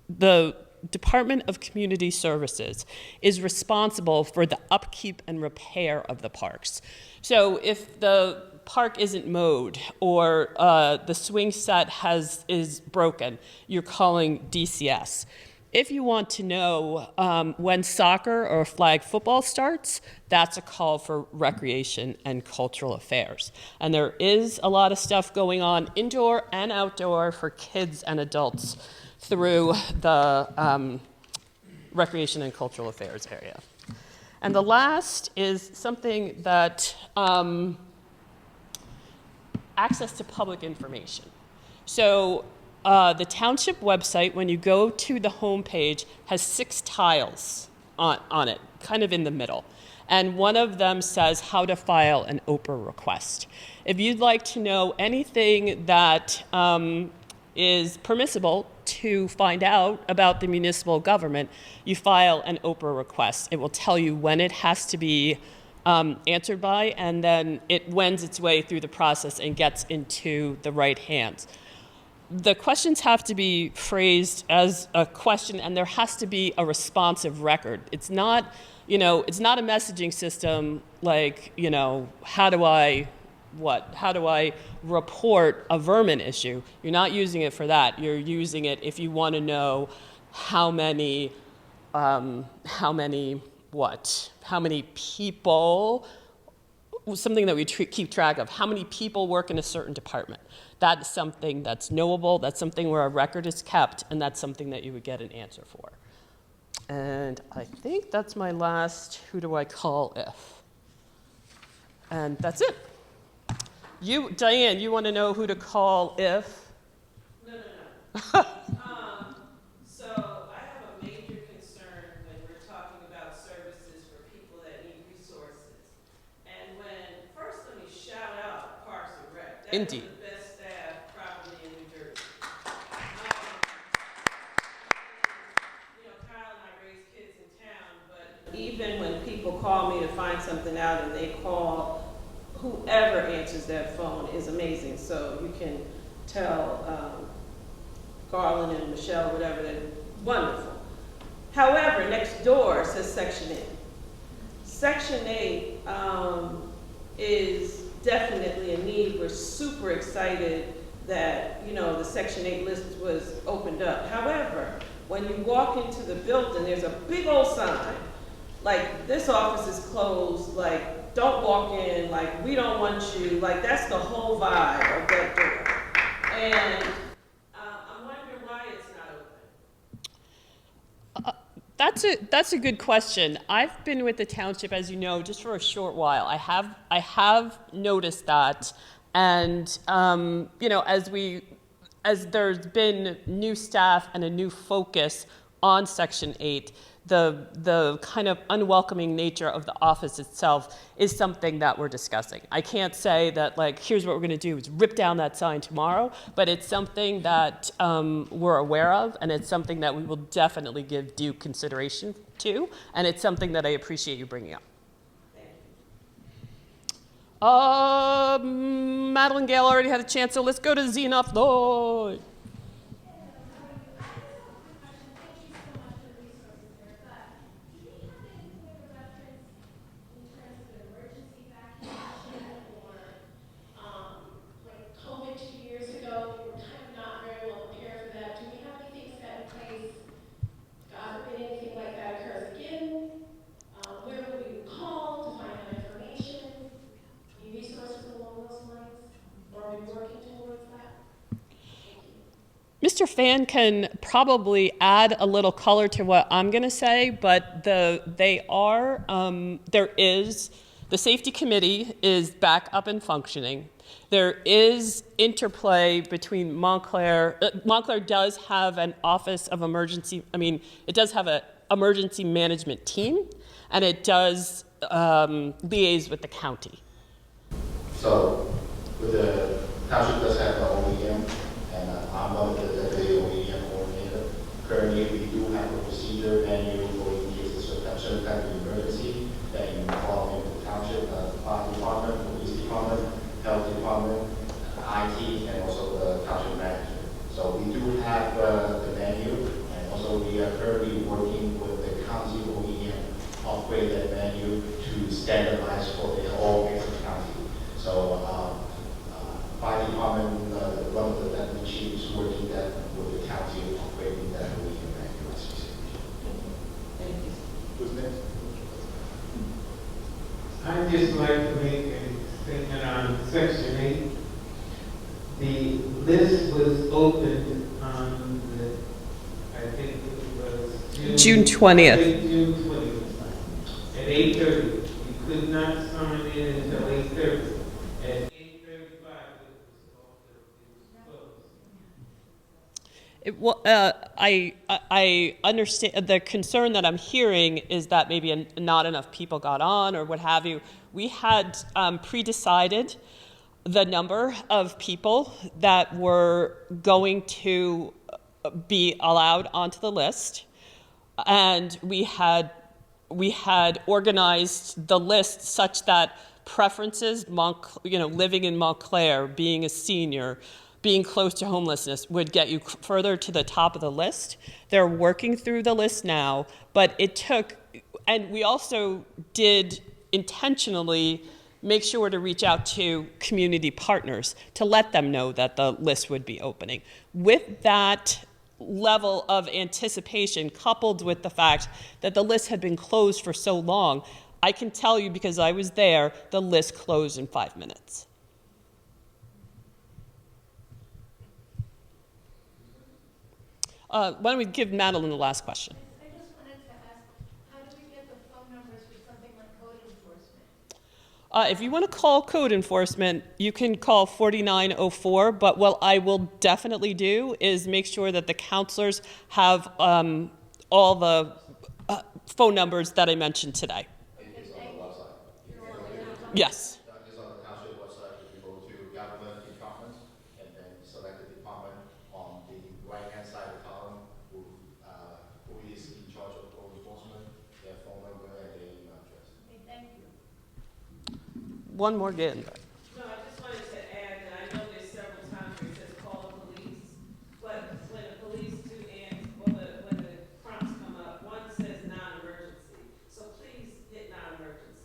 The Department of Community Services is responsible for the upkeep and repair of the parks. So if the park isn't mowed or the swing set is broken, you're calling DCS. If you want to know when soccer or flag football starts, that's a call for Recreation and Cultural Affairs. And there is a lot of stuff going on indoor and outdoor for kids and adults through the Recreation and Cultural Affairs area. And the last is something that access to public information. So the township website, when you go to the homepage, has 6 tiles on it, kind of in the middle. And one of them says how to file an Oprah request. If you'd like to know anything that is permissible to find out about the municipal government, you file an Oprah request. It will tell you when it has to be answered by, and then it wends its way through the process and gets into the right hands. The questions have to be phrased as a question, and there has to be a responsive record. It's not, it's not a messaging system like, how do I report a vermin issue? You're not using it for that. You're using it if you want to know how many people, something that we keep track of, how many people work in a certain department. That's something that's knowable, that's something where a record is kept, and that's something that you would get an answer for. And I think that's my last who do I call if. And that's it. Diane, you want to know who to call if? No. So I have a major concern when we're talking about services for people that need resources. And first let me shout out Parks and Rec. That's Indeed. The best staff probably in New Jersey. Kyle and I raise kids in town, but even when people call me to find something out and they call, whoever answers that phone is amazing. So you can tell Garland and Michelle, whatever, they're wonderful. However, next door says Section 8. Section 8 is definitely a need. We're super excited that, the Section 8 list was opened up. However, when you walk into the building, there's a big old sign, like, this office is closed, like, don't walk in, like, we don't want you, like, that's the whole vibe of that door. And I'm wondering why it's not open. That's a good question. I've been with the township, as you know, just for a short while. I have noticed that, and as there's been new staff and a new focus on Section 8, the kind of unwelcoming nature of the office itself is something that we're discussing. I can't say that, like, here's what we're going to do is rip down that sign tomorrow, but it's something that we're aware of, and it's something that we will definitely give due consideration to, and it's something that I appreciate you bringing up. Madeline Gale already had a chance, so let's go to Zena Floyd. Mr. Fan can probably add a little color to what I'm going to say, but the safety committee is back up and functioning. There is interplay between Montclair. Montclair does have an office of emergency. It does have an emergency management team, and it does liaise with the county. So, with the township does have the OEM, and I'm one of the deputy OEM coordinator. Currently, we do have a procedure manual for in case of certain type of emergency that you call into the township, fire department, police department, health department, IT, and also the township manager. So we do have the manual, and also we are currently upgrade that menu to standardize for the whole Essex County. So my department, one of the deputy chiefs working that with the county upgrading that Norwegian menu as we speak. Thank you. Who's next? I'd just like to make a statement on Section 8. The list was opened on the, I think it was June 20th. June 20th at 8:30. You could not sign in until 8:30. At 8:35, it was closed. I understand the concern that I'm hearing is that maybe not enough people got on or what have you. We had pre-decided the number of people that were going to be allowed onto the list, and we had organized the list such that preferences, living in Montclair, being a senior, being close to homelessness would get you further to the top of the list. They're working through the list now, but it took, and we also did intentionally make sure to reach out to community partners to let them know that the list would be opening. With that level of anticipation, coupled with the fact that the list had been closed for so long, I can tell you, because I was there, the list closed in 5 minutes. Why don't we give Madeline the last question? I just wanted to ask, how do we get the phone numbers for something like code enforcement? If you want to call code enforcement, you can call 4904, but what I will definitely do is make sure that the counselors have all the phone numbers that I mentioned today. It's on the website. Yes. It's on the township website. If you go to government departments and then select the department, on the right-hand side of the column, who is in charge of code enforcement, their phone number and their email address. Okay, thank you. One more again. No, I just wanted to add that I know there's several times where it says call the police, but when the police do answer, when the prompts come up, one says non-emergency. So please hit non-emergency.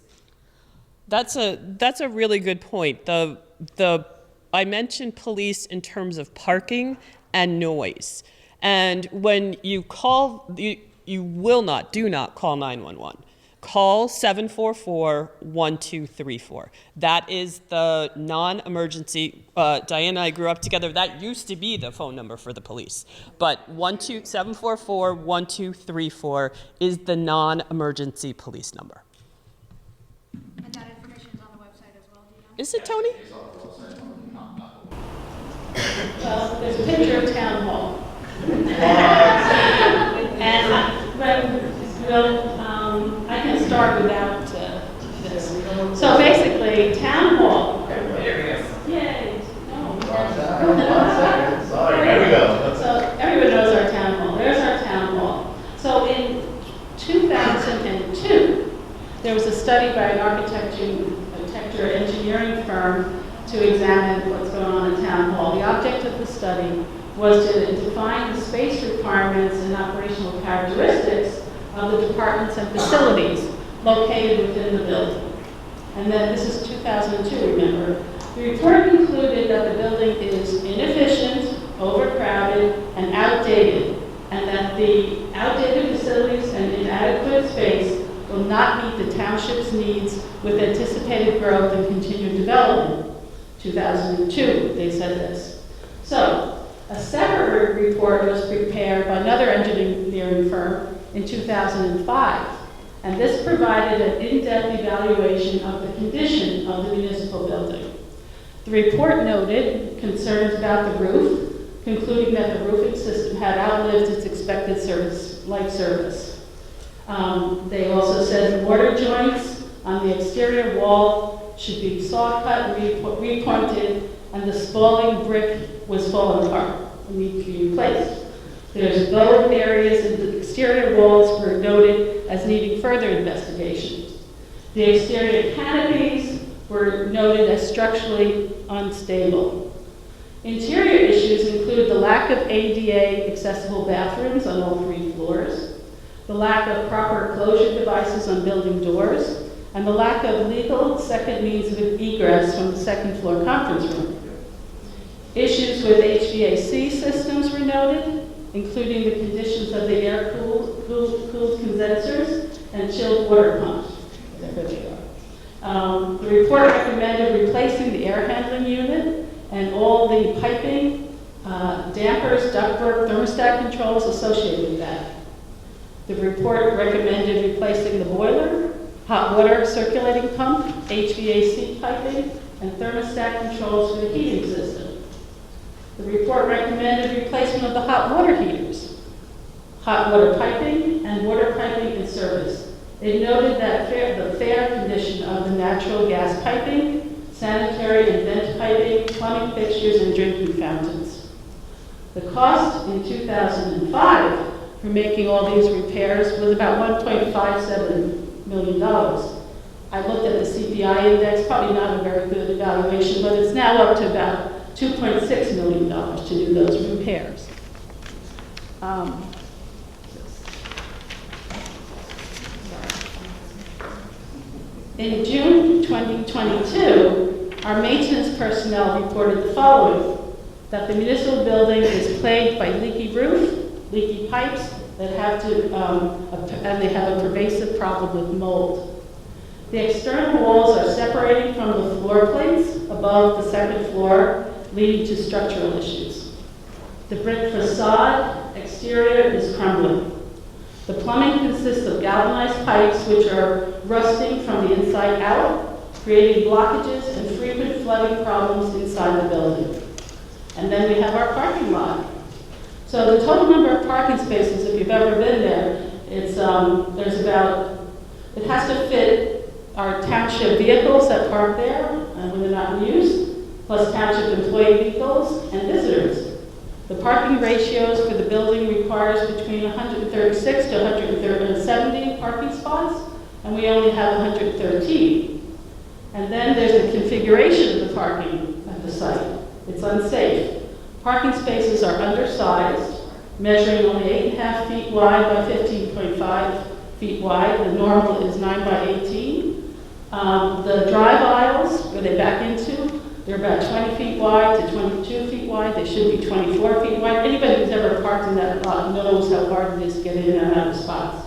That's a really good point. I mentioned police in terms of parking and noise. And when you call, you do not call 911. Call 744-1234. That is the non-emergency. Diane and I grew up together. That used to be the phone number for the police. But 744-1234 is the non-emergency police number. And that information's on the website as well, do you know? Is it, Tony? It's on the website. Well, there's a picture of Town Hall. I can start without this. So basically, Town Hall. Yay. No. Sorry, there we go. So everyone knows our Town Hall. There's our Town Hall. So in 2002, there was a study by an architecture engineering firm to examine what's going on in Town Hall. The object of the study was to define the space requirements and operational characteristics of the departments and facilities located within the building. And then this is 2002, remember. The report concluded that the building is inefficient, overcrowded, and outdated, and that the outdated facilities and inadequate space will not meet the township's needs with anticipated growth and continued development. 2002, they said this. So, a separate report was prepared by another engineering firm in 2005, and this provided an in-depth evaluation of the condition of the municipal building. The report noted concerns about the roof, concluding that the roofing system had outlived its expected life service. They also said mortar joints on the exterior wall should be saw cut and repointed, and the spalling brick was falling apart and need to be replaced. There's bowed areas in the exterior walls were noted as needing further investigation. The exterior canopies were noted as structurally unstable. Interior issues include the lack of ADA accessible bathrooms on all 3 floors, the the lack of proper closure devices on building doors, and the lack of legal second means of egress from the second floor conference room. Issues with HVAC systems were noted, including the conditions of the air-cooled condensers and chilled water pumps. There they are. The report recommended replacing the air handling unit and all the piping, dampers, ductwork, thermostat controls associated with that. The report recommended replacing the boiler, hot water circulating pump, HVAC piping, and thermostat controls for the heating system. The report recommended replacement of the hot water heaters, hot water piping, and water piping in service. They noted that the fair condition of the natural gas piping, sanitary and vent piping, plumbing fixtures, and drinking fountains. The cost in 2005 for making all these repairs was about $1.57 million. I looked at the CPI index, probably not a very good evaluation, but it's now up to about $2.6 million to do those repairs. In June 2022, our maintenance personnel reported the following: that the municipal building is plagued by leaky roof, leaky pipes that have and they have a pervasive problem with mold. The external walls are separating from the floor plates above the second floor, leading to structural issues. The brick facade exterior is crumbling. The plumbing consists of galvanized pipes which are rusting from the inside out, creating blockages and frequent flooding problems inside the building. And then we have our parking lot. So the total number of parking spaces, if you've ever been there, it's it has to fit our township vehicles that park there when they're not in use, plus township employee vehicles and visitors. The parking ratios for the building requires between 136 to 170 parking spots, and we only have 113. And then there's the configuration of the parking at the site. It's unsafe. Parking spaces are undersized, measuring only 8.5 feet wide by 15.5 feet wide. The normal is 9 by 18. The drive aisles, where they back into, they're about 20 feet wide to 22 feet wide. They should be 24 feet wide. Anybody who's ever parked in that lot knows how hard it is to get in and out of spots.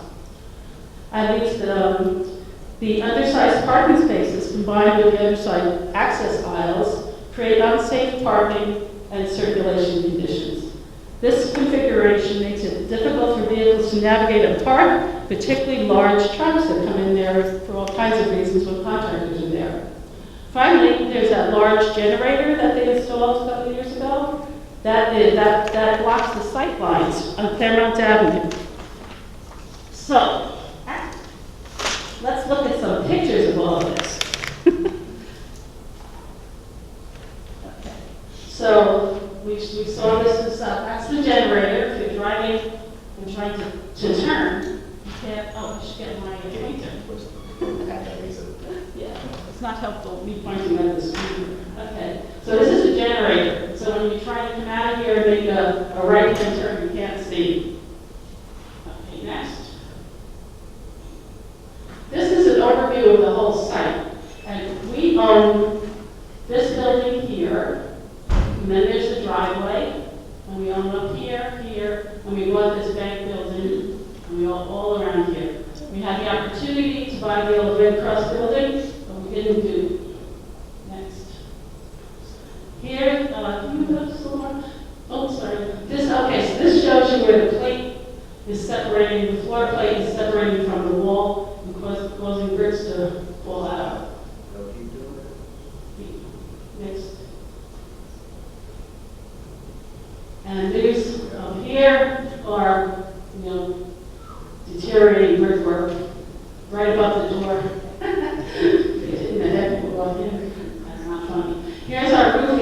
At least the undersized parking spaces combined with the undersized access aisles create unsafe parking and circulation conditions. This configuration makes it difficult for vehicles to navigate and park, particularly large trucks that come in there for all kinds of reasons when contractors are there. Finally, there's that large generator that they installed a couple of years ago. That blocks the sight lines on Claremont Avenue. So, let's look at some pictures of all of this. Okay. So, we saw this, that's the generator. If you're driving and trying to turn, you can't, I should get my pointer. Yeah, it's not helpful me pointing at the screen. Okay, so this is a generator. So when you try to come out of here and make a right-hand turn, you can't see. Okay, next. This is an overview of the whole site. And we own this building here, and then there's the driveway, and we own up here, here, and we bought this bank building, and we own all around here. We had the opportunity to buy the old Red Cross building, but we didn't do. Next. Here, can you go just a little more? Oh, sorry. Okay, so this shows you where the plate is separating, the floor plate is separating from the wall and causing bricks to fall out. Next. And these here are, deteriorating brickwork right above the door. In the head will walk in. That's not funny. Here's our roof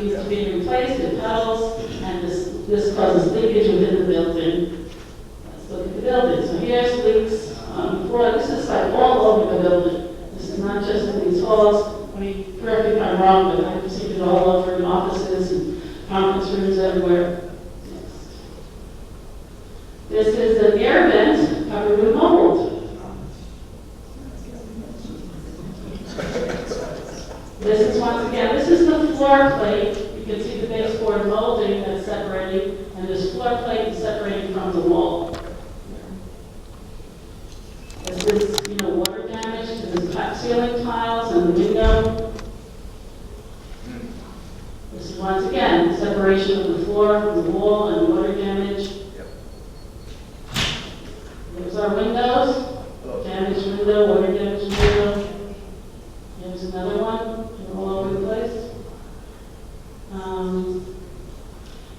needs to be replaced. It puddles, and this causes leakage within the building. Let's look at the building. So here's leaks on the floor. This is like all over the building. This is not just in these halls. I mean, correct me if I'm wrong, but I've seen it all over in offices and conference rooms everywhere. This is an air vent covered This is, once again, this is the floor plate. You can see the baseboard molding that's separating, and this floor plate is separating from the wall. This is, water damage to the ceiling tiles and the window. This is, once again, separation of the floor from the wall and water damage. There's our windows. Damaged window, water damaged window. Here's another one. They're all over the place.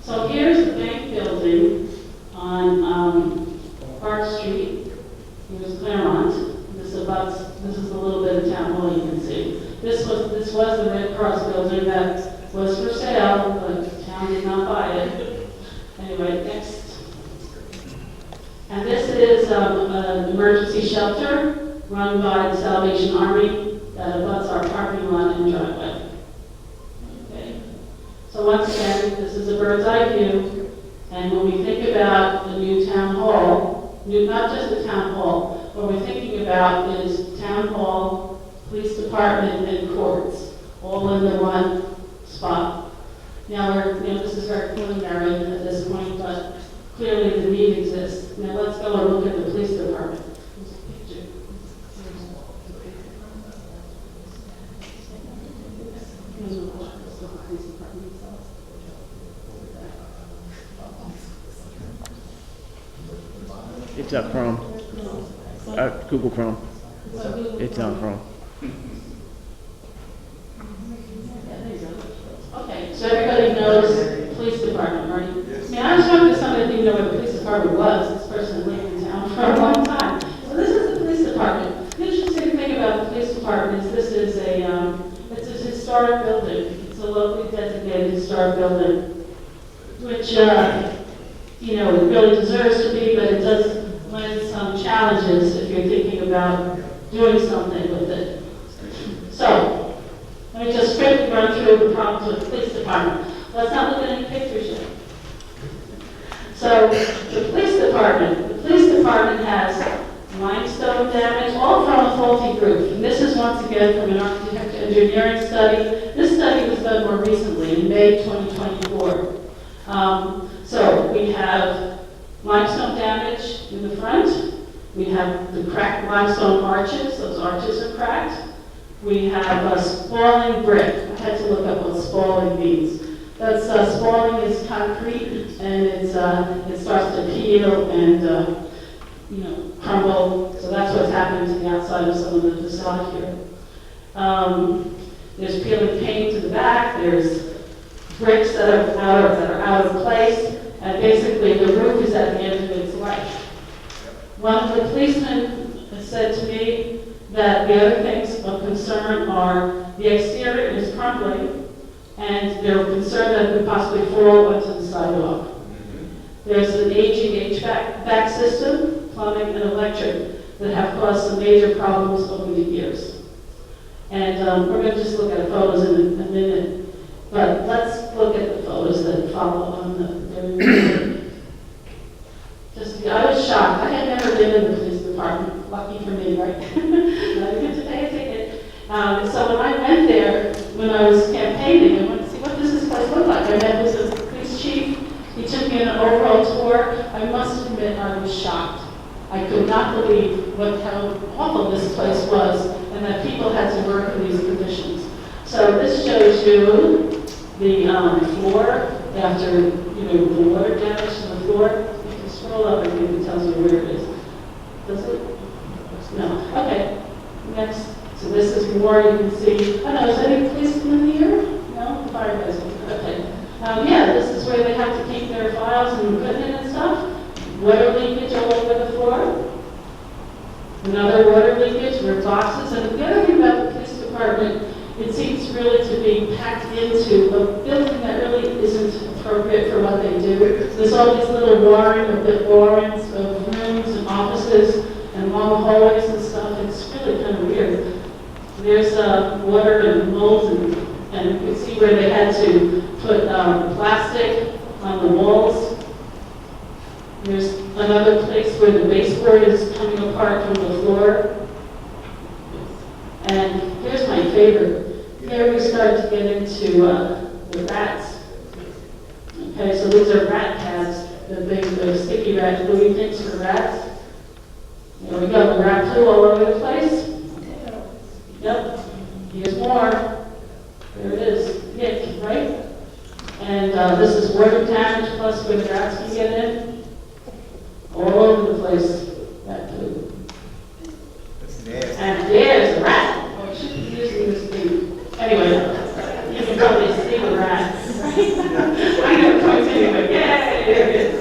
So here's the bank building on Park Street. Here's Claremont. This is a little bit of town hall you can see. This was the Red Cross building that was for sale, but the town did not buy it. Anyway, next. And this is an emergency shelter run by the Salvation Army that abuts our parking lot and driveway. Okay. So once again, this is a bird's eye view. And when we think about the new town hall, not just the town hall, what we're thinking about is town hall, police department, and courts, all in the one spot. Now, this is very preliminary at this point, but clearly the need exists. Now let's go and look at the police department. Here's a picture. Here's the police department itself. It's up Chrome. Google Chrome. It's on Chrome. Okay, so everybody knows police department, right? Yes. I mean, I was talking to somebody that didn't know what the police department was. This person lived in town for a long time. So this is the police department. The interesting thing about the police department is this is it's a historic building. It's a locally designated historic building, which, it really deserves to be, but it does lend some challenges if you're thinking about doing something with it. So, let me just quickly run through the problems with the police department. Let's not look at any pictures yet. So, the police department has limestone damage, all from a faulty roof. And this is once again from an architecture engineering study. This study was done more recently, in May 2024. So, we have limestone damage in the front. We have the cracked limestone arches. Those arches are cracked. We have a spalling brick. I had to look up what spalling means. That's spalling is concrete, and it starts to peel and crumble. So that's what's happening to the outside of some of the facade here. There's peeling paint to the back. There's bricks that are out of place, and basically the roof is at the end of its life. One of the policemen said to me that the other things of concern are the exterior is crumbling, and they're concerned that it could possibly fall onto the sidewalk. There's an aging HVAC system, plumbing and electric, that have caused some major problems over the years. And we're going to just look at photos in a minute, but let's look at the photos that follow on the I was shocked. I had never been in the police department. Lucky for me, right? I didn't get to pay a ticket. So when I went there, when I was campaigning, I went to see what does this place look like. I met with the police chief. He took me on an overall tour. I must admit I was shocked. I could not believe how awful this place was and that people had to work in these conditions. So this shows you the floor after the water damage to the floor. Scroll up and it tells you where it is. Does it? No. Okay. Next. So this is more you can see. I don't know, is any policemen here? No? The fire guys. Okay. This is where they have to keep their files and equipment and stuff. Water leakage all over the floor. Another water leakage where boxes. And the other thing about the police department, it seems really to be packed into a building that really isn't appropriate for what they do. There's all these little warrens of rooms and offices and long hallways and stuff. It's really kind of weird. There's water and mold, and you can see where they had to put plastic on the walls. There's another place where the baseboard is coming apart from the floor. And here's my favorite. here we start to get into the rats. Okay, so these are rat pads, the sticky rat gluey things for rats. There we go, the rat flew all over the place. Yep, here's more. There it is, yick, right? And this is water damage plus where the rats can get in. All over the place, rat poo. And there's the rat. Oh, I should be using this thing. Anyway, you can probably see the rat. I never quite see it, but yeah, there it is.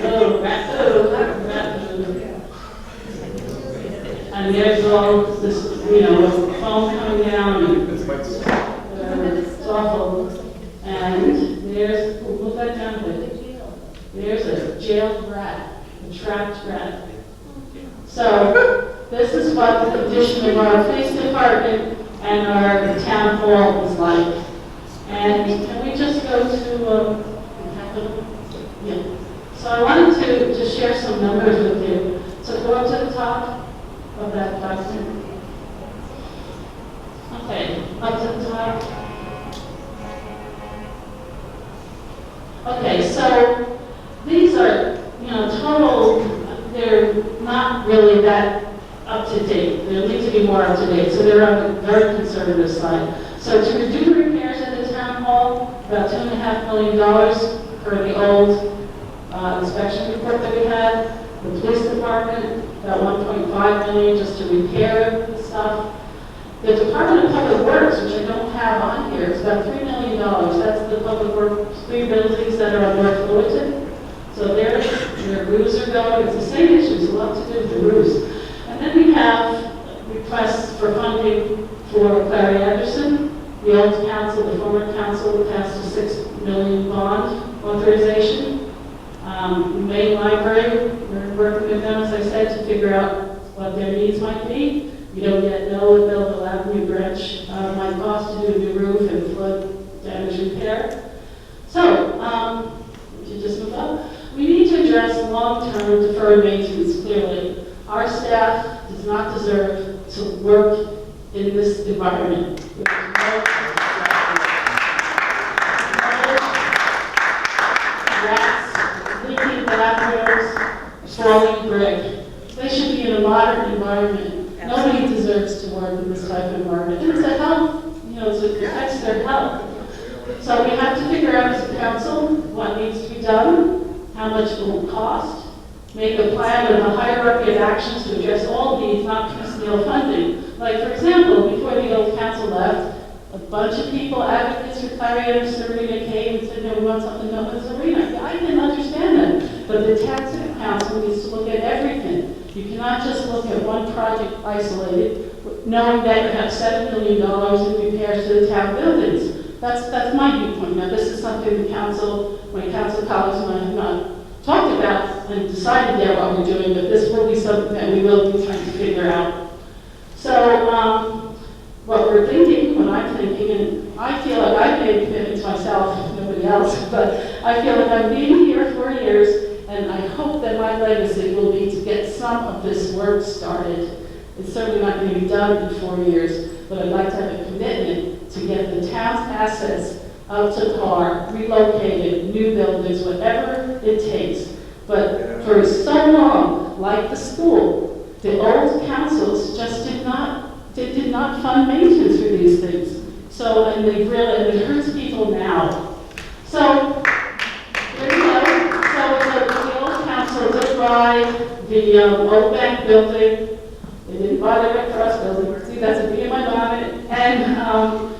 Oh, rat poo, rat poo. And there's all this, foam coming down, and it's awful. And there's, look that down a bit. There's a jailed rat, a trapped rat. So this is what the condition of our police department and our town hall is like. And can we just go to, yeah. So I wanted to just share some numbers with you. So go up to the top of that document. Okay, up to the top. Okay, so these are, total, they're not really that up to date. They need to be more up to date, so they're on the very conservative side. So to do repairs at the town hall, about $2.5 million for the old inspection report that we had. The police department, about $1.5 million just to repair the stuff. The Department of Public Works, which I don't have on here, is about $3 million. That's the public works, 3 buildings that are on North Fullerton. So their roofs are going. It's the same issues, a lot to do with the roofs. And then we have requests for funding for Clary Anderson. The old council, the former council, passed a $6 million bond authorization. Main Library, we're working with them, as I said, to figure out what their needs might be. We don't yet know what Belleville Avenue branch might cost to do a new roof and flood damage repair. So, we should just move on. We need to address long-term deferred maintenance clearly. Our staff does not deserve to work in this environment. Rats, leaking bathrooms, falling brick. They should be in a modern environment. Nobody deserves to work in this type of environment. And it's a health, it affects their health. So we have to figure out as a council what needs to be done, how much it will cost, make a plan with a hierarchy of actions to address all needs, not piecemeal funding. Like, for example, before the old council left, a bunch of people, advocates for Clary Anderson Arena came and said, no, we want something done with this arena. I can understand that, but the tax council needs to look at everything. You cannot just look at one project isolated, knowing that you have $7 million in repairs to the town buildings. That's my viewpoint. Now, this is something the council, my council colleagues and I have not talked about and decided yet what we're doing, but this will be something that we will be trying to figure out. So, what we're thinking, what I'm thinking, and I feel like I've made a commitment to myself, nobody else, but I feel like I've been here 4 years, and I hope that my legacy will be to get some of this work started. It's certainly not going to be done in 4 years, but I'd like to have a commitment to get the town's assets up to par, relocated, new buildings, whatever it takes. But for so long, like the school, the old councils just did not fund maintenance for these things. So, and they really, and it hurts people now. So, there you go. So the old council did buy the old bank building. They didn't buy the Red Cross building. See, that's a bee in my bonnet. And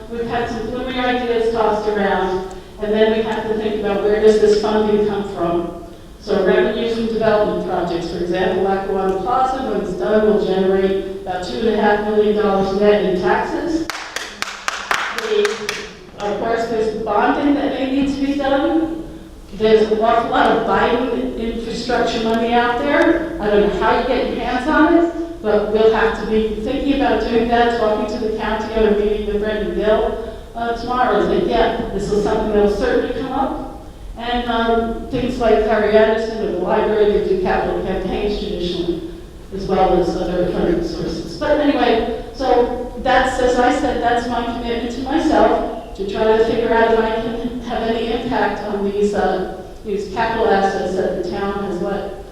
we've had some preliminary ideas tossed around. And then we have to think about where does this funding come from. So revenues from development projects, for example, Lackawanna Plaza, when it's done, will generate about $2.5 million net in taxes. Of course, there's bonding that may need to be done. There's an awful lot of Biden infrastructure money out there. I don't know how you get your hands on it, but we'll have to be thinking about doing that, talking to the county or meeting with Brendan Gill tomorrow. I think, yeah, this is something that will certainly come up. And things like Clary Anderson or the library, they do capital campaigns traditionally, as well as other funding sources. But anyway, so that's, as I said, that's try to figure out if I can have any impact on these capital assets that the town has let,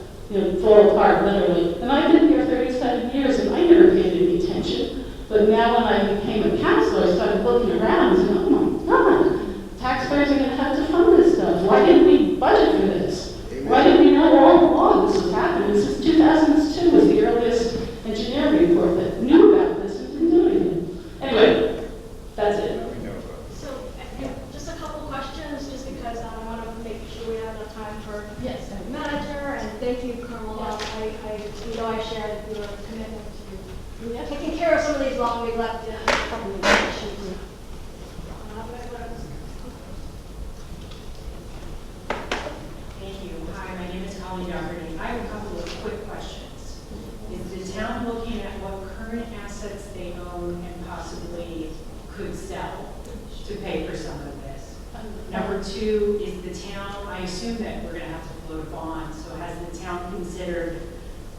fall apart literally. And I've been here 37 years and I never paid any attention. But now when I became a counselor, I started looking around and saying, oh my God, taxpayers are going to have to fund this stuff. Why didn't we budget for this? Why didn't we know all along this was happening? Since 2002 was the earliest engineering report that knew about this and didn't do anything. Anyway, that's it. So, just a couple questions, just because I want to make sure we have enough time for Yes. the manager, and thank you, Colonel. I share your commitment to taking care of some of these long neglected issues. Thank you. Hi, my name is Holly Dougherty. I have a couple of quick questions. Is the town looking at what current assets they own and possibly could sell to pay for some of this? Number two, is the town, I assume that we're going to have to float a bond, so has the town considered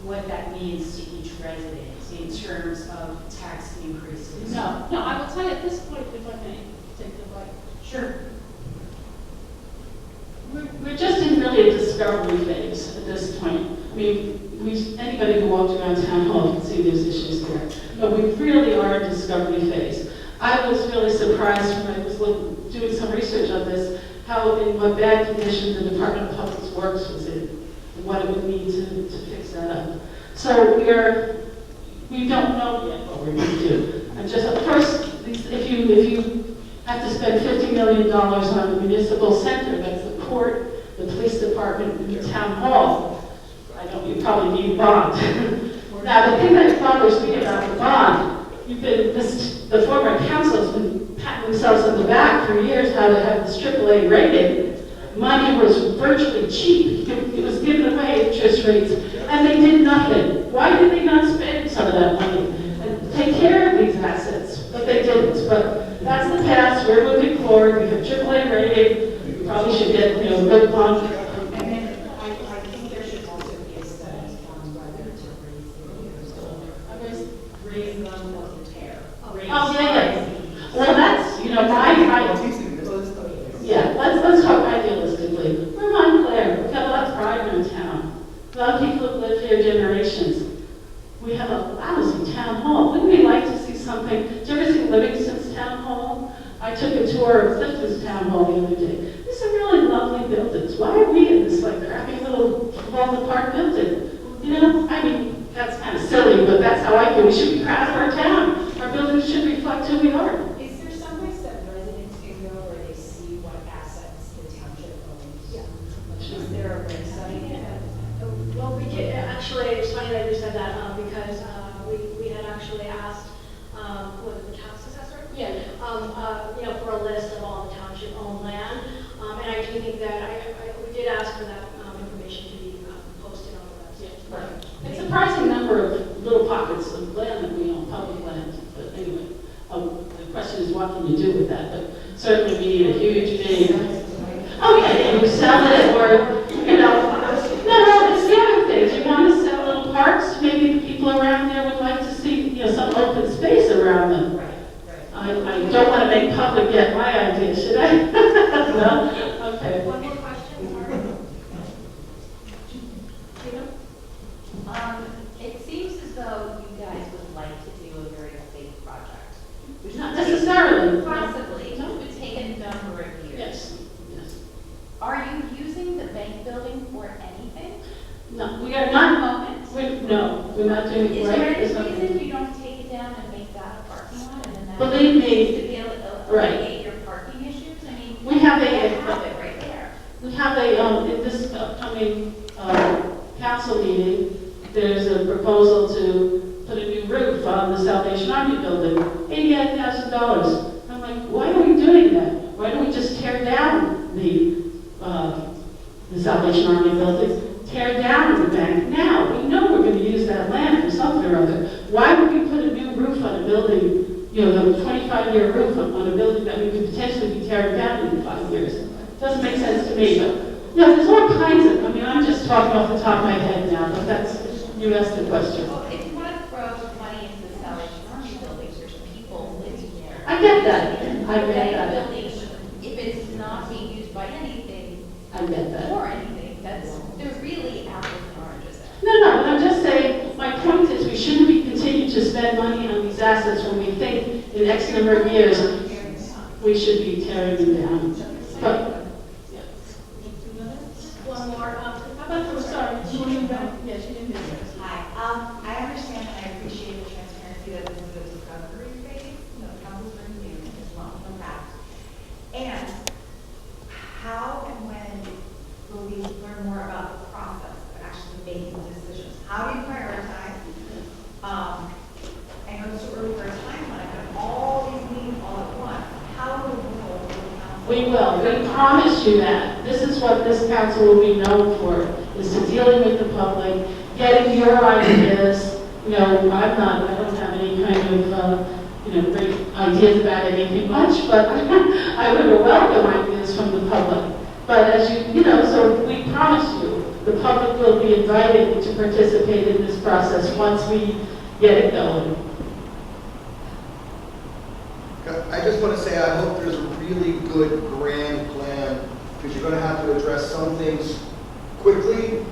what that means to each resident in terms of tax increases? No, I will tell you at this point, if I may take the mic. Sure. We're just in really a discovery phase at this point. I mean, anybody who walked around town hall can see there's issues there. But we really are in discovery phase. I was really surprised when I was doing some research on this, how in what bad condition the Department of Public Works was in, and what it would need to fix that up. So we don't know yet what we're going to do. And just of course, if you have to spend $50 million on a municipal center, that's the court, the police department, and the town hall, you probably need a bond. Now, the thing that bothers me about the bond, the former council has been patting themselves on the back for years how to have this AAA rating. Money was virtually cheap. It was given away at interest rates, and they did nothing. Why did they not spend some of that money and take care of these assets? But they didn't. But that's the past. We're moving forward. We have AAA rating. We probably should get a good bond. And then I think there should also be a study on whether to raise them or to tear. Oh, yeah. Well, that's, let's talk idealistically. We're Montclair. We've got a lot of pride in our town. A lot of people have lived here generations. We have a lousy town hall. Wouldn't we like to see something? Did you ever see Livingston's town hall? I took a tour of Clifton's town hall the other day. These are really lovely buildings. Why are we in this crappy little fall-apart building? That's kind of silly, but that's how I feel. We should be proud of our town. Our buildings should reflect who we are. Is there some place that residents can go where they see what assets the township owns? Yeah. Is there a website? Well, we did, actually, it's funny that you said that, because we had actually asked, was it the tax assessor? Yeah. For a list of all the township-owned land. And I do think that we did ask for that information to be posted on the website. Right. It's a surprising number of little pockets of land that we own, public land. But anyway, the question is what can you do with that? But certainly we need a huge thing. Oh yeah, you sell it or, No, it's the other things. You want to sell little parks, maybe the people around there would like to see, some open space around them. Right. I don't want to make public yet my idea, should I? No? Okay. One more question, Mark? It seems as though you guys would like to do a very big project. Which Not necessarily. Possibly. It would take a number of years. Yes. Are you using the bank building for anything? No, we are not. Moment? We're not doing it Is right. there There's any nothing. reason you don't take it down and make that a parking lot and then that? Believe me, To be able to right. alleviate your parking issues? I mean, We have you a- have it right there. We have in this upcoming council meeting, there's a proposal to put a new roof on the Salvation Army building, $88,000. I'm like, why are we doing that? Why don't we just tear down the Salvation Army building, tear down the bank now? We know we're going to use that land for something or other. Why would we put a new roof on a building, the 25-year roof on a building that we could potentially be tearing down in 5 years? Doesn't make sense to me, but there's all kinds of, I'm just talking off the top of my head now, but you asked the question. Well, if you want to throw money into the Salvation Army buildings, there's people living there. I get that. I get that. The bank building spend money on these assets when we think in X number of years we should be tearing them down. But, One more. how about, sorry, she didn't back? Yeah, she didn't hear. Hi, I understand and I appreciate the transparency that this is a discovery phase, council's very new, it's not from that. And how and when will we learn more about the process of actually making decisions? How do you prioritize? I know it's too early for a timeline, but all these meetings all at once, how will we hold the council? We will. We promise you that. This is what this council will be known for, is to dealing with the public, getting your ideas. I don't have any kind of, great ideas about anything much, but I would welcome ideas from the public. But as so we promise you, the public will be invited to participate in this process once we get it going. I just want to say I hope there's a really good grand plan, because you're going to have to address some things quickly.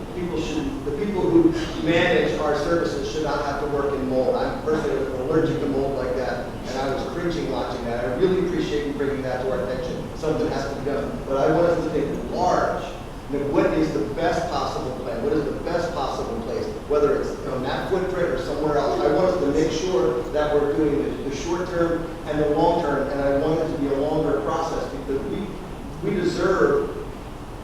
The people who manage our services should not have to work in mold. I'm personally allergic to mold like that, and I was cringing watching that. I really appreciate you bringing that to our attention. Something has to be done. But I want us to think large. What is the best possible plan? What is the best possible place? Whether it's on that footprint or somewhere else. I want us to make sure that we're doing the short term and the long term, and I want it to be a longer process, because we deserve,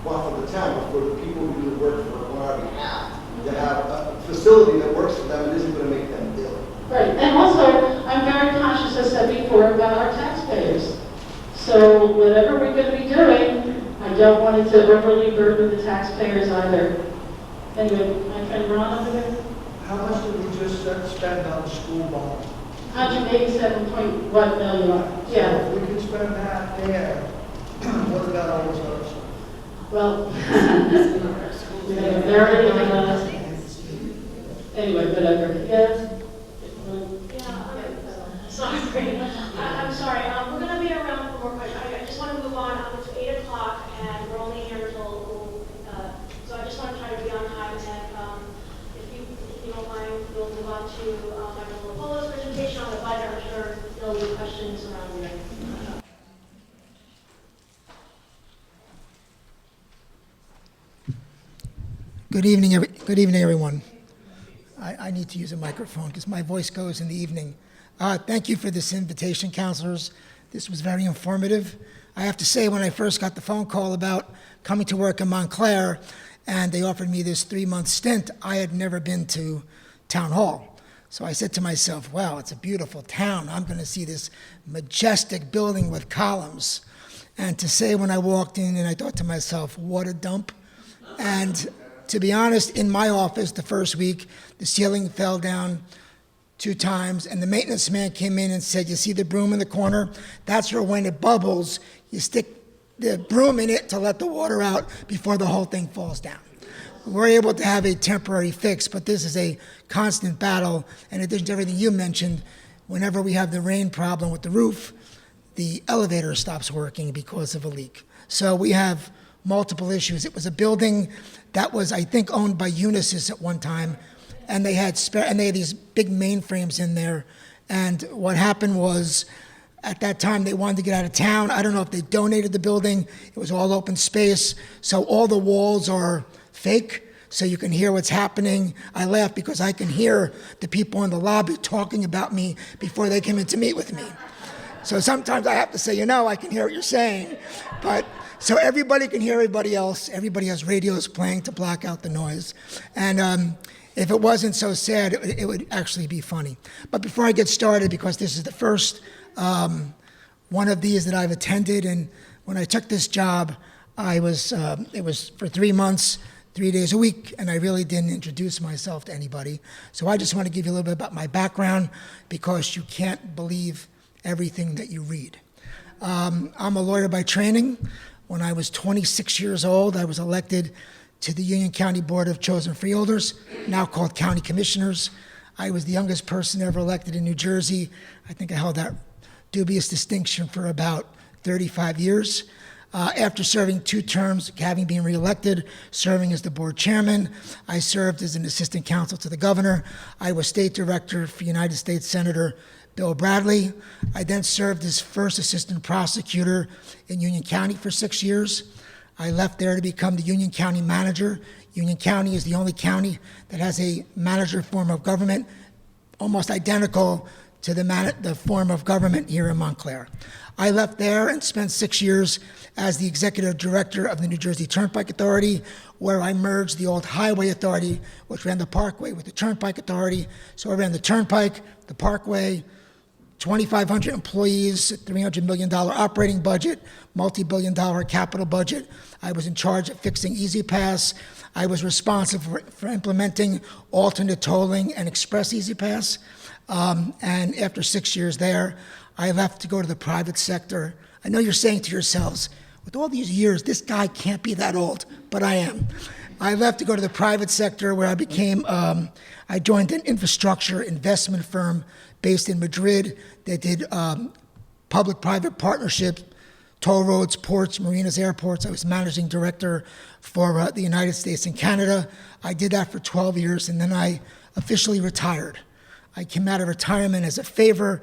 well, for the town, but for the people who do the work on our behalf, to have a facility that works for them and isn't going to make them ill. Right, and also, I'm very conscious, as I said before, about our taxpayers. So whatever we're going to be doing, I don't want it to overly burden the taxpayers either. Anyway, my friend Ron over there. How much did we just spend on the school bond? 187.1 million. Yeah. So if we could spend that there, what about all those other stuff? Well, very, anyway, whatever. Yeah. Sorry. I'm sorry. We're going to be around for more questions. I just want to move on. It's 8 o'clock, and we're only here until, so I just want to try to be on time. And if you don't mind, we'll move on to Michael Lopolo's presentation on the budget. I'm sure there'll be questions around there. Good evening, everyone. I need to use a microphone because my voice goes in the evening. Thank you for this invitation, councilors. This was very informative. I have to say, when I first got the phone call about coming to work in Montclair, and they offered me this 3-month stint, I had never been to Town Hall. So I said to myself, wow, it's a beautiful town. I'm going to see this majestic building with columns. And to say when I walked in, and I thought to myself, what a dump. And to be honest, in my office the first week, the ceiling fell down 2 times, and the maintenance man came in and said, you see the broom in the corner? That's where, when it bubbles, you stick the broom in it to let the water out before the whole thing falls down. We're able to have a temporary fix, but this is a constant battle. In addition to everything you mentioned, whenever we have the rain problem with the roof, the elevator stops working because of a leak. So we have multiple issues. It was a building that was, I think, owned by Unisys at one time, and they had these big mainframes in there. And what happened was, at that time, they wanted to get out of town. I don't know if they donated the building. It was all open space, so all the walls are fake, so you can hear what's happening. I laugh because I can hear the people in the lobby talking about me before they come in to meet with me. So sometimes I have to say, I can hear what you're saying. But so everybody can hear everybody else. Everybody has radios playing to block out the noise. And if it wasn't so sad, it would actually be funny. But before I get started, because this is the first one of these that I've attended, and when I took this job, it was for 3 months, 3 days a week, and I really didn't introduce myself to anybody. So I just want to give you a little bit about my background, because you can't believe everything that you read. I'm a lawyer by training. When I was 26 years old, I was elected to the Union County Board of Chosen Freeholders, now called County Commissioners. I was the youngest person ever elected in New Jersey. I think I held that dubious distinction for about 35 years. After serving 2 terms, having been reelected, serving as the board chairman, I served as an assistant counsel to the governor. I was state director for United States Senator Bill Bradley. I then served as first assistant prosecutor in Union County for 6 years. I left there to become the Union County manager. Union County is the only county that has a manager form of government almost identical to the form of government here in Montclair. I left there and spent 6 years as the executive director of the New Jersey Turnpike Authority, where I merged the old Highway Authority, which ran the Parkway, with the Turnpike Authority. So I ran the Turnpike, the Parkway, 2,500 employees, $300 million operating budget, multi-billion-dollar capital budget. I was in charge of fixing Easy Pass. I was responsible for implementing alternate tolling and express Easy Pass. And after 6 years there, I left to go to the private sector. I know you're saying to yourselves, with all these years, this guy can't be that old, but I am. I left to go to the private sector where I joined an infrastructure investment firm based in Madrid. They did public-private partnerships, toll roads, ports, marinas, airports. I was managing director for the United States and Canada. I did that for 12 years, and then I officially retired. I came out of retirement as a favor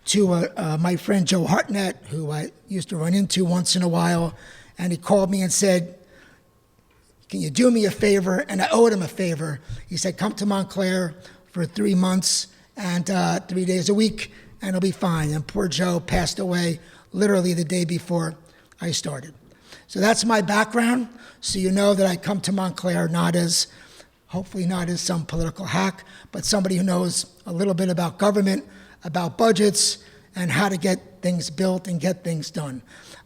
to my friend Joe Hartnett, who I used to run into once in a while, and he called me and said, "Can you do me a favor?" And I owed him a favor. He said, "Come to Montclair for 3 months and 3 days a week, and it'll be fine." And poor Joe passed away literally the day before I started. So that's my background. So you know that I come to Montclair hopefully not as some political hack, but somebody who knows a little bit about government, about budgets, and how to get things built and get things done.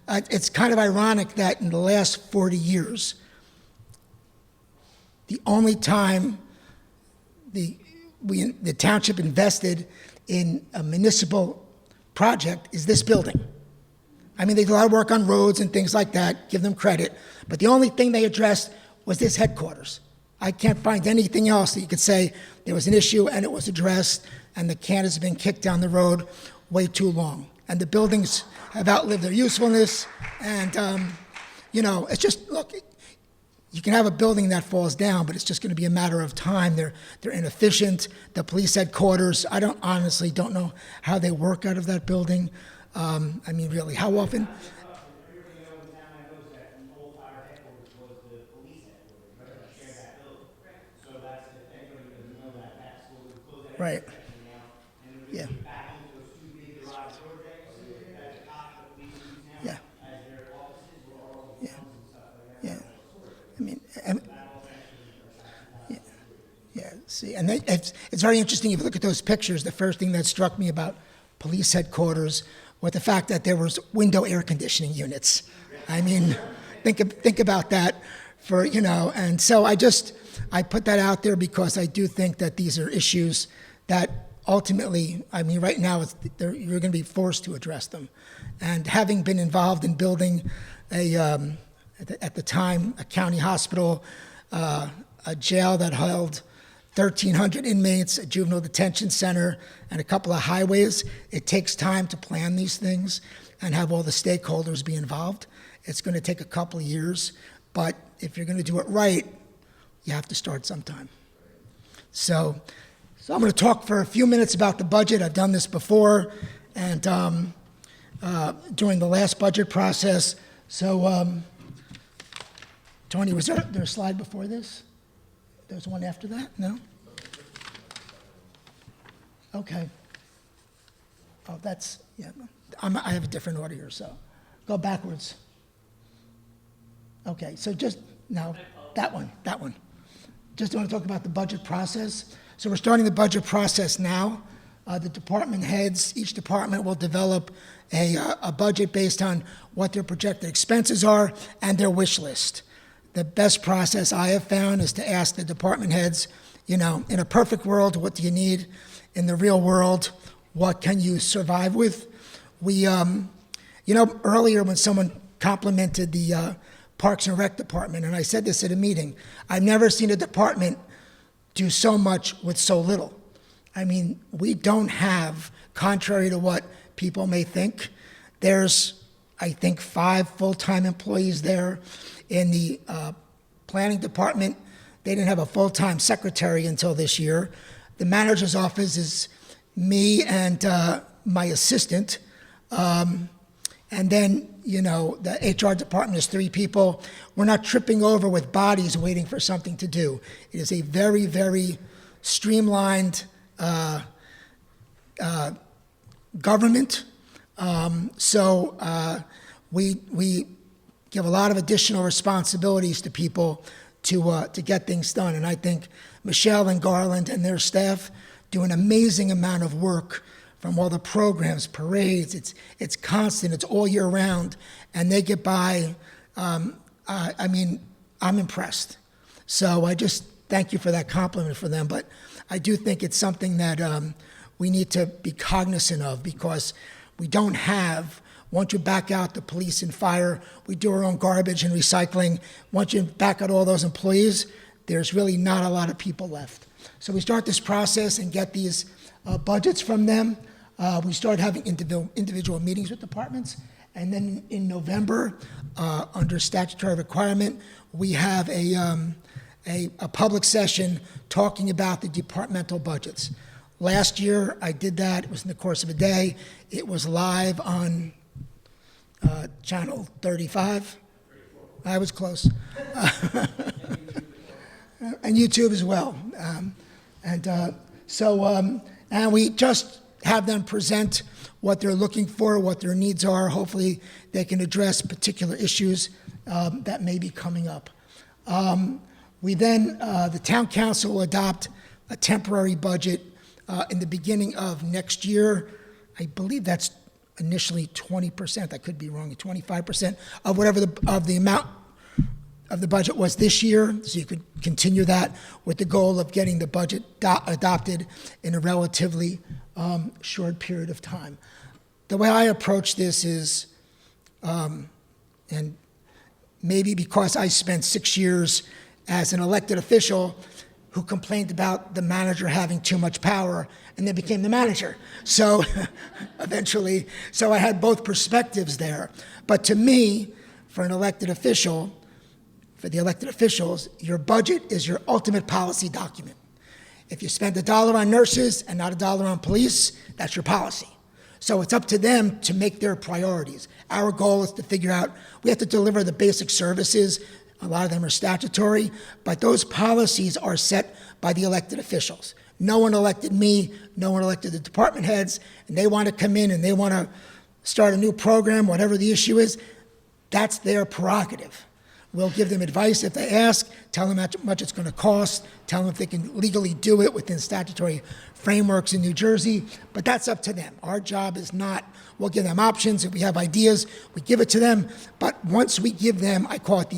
It's kind of ironic that in the last 40 years, the only time the township invested in a municipal project is this building. I mean, they did a lot of work on roads and things like that, give them credit, but the only thing they addressed was this headquarters. I can't find anything else that you could say there was an issue and it was addressed and the can has been kicked down the road way too long. And the buildings have outlived their usefulness. And, it's just, look, you can have a building that falls down, but it's just going to be a matter of time. They're inefficient. The police headquarters, I honestly don't know how they work out of that building. Really, how often? Right. Yeah. Yeah. Yeah. Yeah. See, and it's very interesting if you look at those pictures. The first thing that struck me about police headquarters was the fact that there was window air conditioning units. Think about that and so I put that out there because I do think that these are issues that ultimately, right now, you're going to be forced to address them. And having been involved in building at the time, a county hospital, a jail that held 1,300 inmates, a juvenile detention center, and a couple of highways, it takes time to plan these things and have all the stakeholders be involved. It's going to take a couple of years, but if you're going to do it right, you have to start sometime. So I'm going to talk for a few minutes about the budget. I've done this before, and during the last budget process. So, Tony, was there a slide before this? There's one after that? No? Okay. Oh, I have a different order here, so go backwards. Okay, so that one. Just want to talk about the budget process. So we're starting the budget process now. The department heads, each department will develop a budget based on what their projected expenses are and their wish list. The best process I have found is to ask the department heads, in a perfect world, what do you need? In the real world, what can you survive with? We, earlier when someone complimented the Parks and Rec department, and I said this at a meeting, I've never seen a department do so much with so little. We don't have, contrary to what people may think, there's I think 5 full-time employees there. In the planning department, they didn't have a full-time secretary until this year. The manager's office is me and my assistant. And then, the HR department is 3 people. We're not tripping over with bodies waiting for something to do. It is a very, very streamlined government. We give a lot of additional responsibilities to people to get things done. And I think Michelle and Garland and their staff do an amazing amount of work, from all the programs, parades. It's constant. It's all year round, and they get by. I'm impressed. So I just thank you for that compliment for them. But I do think it's something that we need to be cognizant of, because we don't have. Once you back out the police and fire, we do our own garbage and recycling. Once you back out all those employees, there's really not a lot of people left. So we start this process and get these budgets from them. We start having individual meetings with departments. And then in November, under statutory requirement, we have a public session talking about the departmental budgets. Last year, I did that. It was in the course of a day. It was live on channel 35. I was close. And YouTube as well. And we just have them present what they're looking for, what their needs are. Hopefully, they can address particular issues that may be coming up. The town council will adopt a temporary budget in the beginning of next year. I believe that's initially 20%. I could be wrong, 25% of whatever the amount of the budget was this year. So you could continue that with the goal of getting the budget adopted in a relatively short period of time. The way I approach this is, and maybe because I spent 6 years as an elected official who complained about the manager having too much power and then became the manager. So eventually, I had both perspectives there. But to me, for the elected officials, your budget is your ultimate policy document. If you spend $1 on nurses and not $1 on police, that's your policy. So it's up to them to make their priorities. Our goal is to figure out, we have to deliver the basic services. A lot of them are statutory, but those policies are set by the elected officials. No one elected me, no one elected the department heads, and they want to come in and they want to start a new program, whatever the issue is, that's their prerogative. We'll give them advice if they ask, tell them how much it's going to cost, tell them if they can legally do it within statutory frameworks in New Jersey, but that's up to them. Our job is not, we'll give them options. If we have ideas, we give it to them, but once we give them, I call it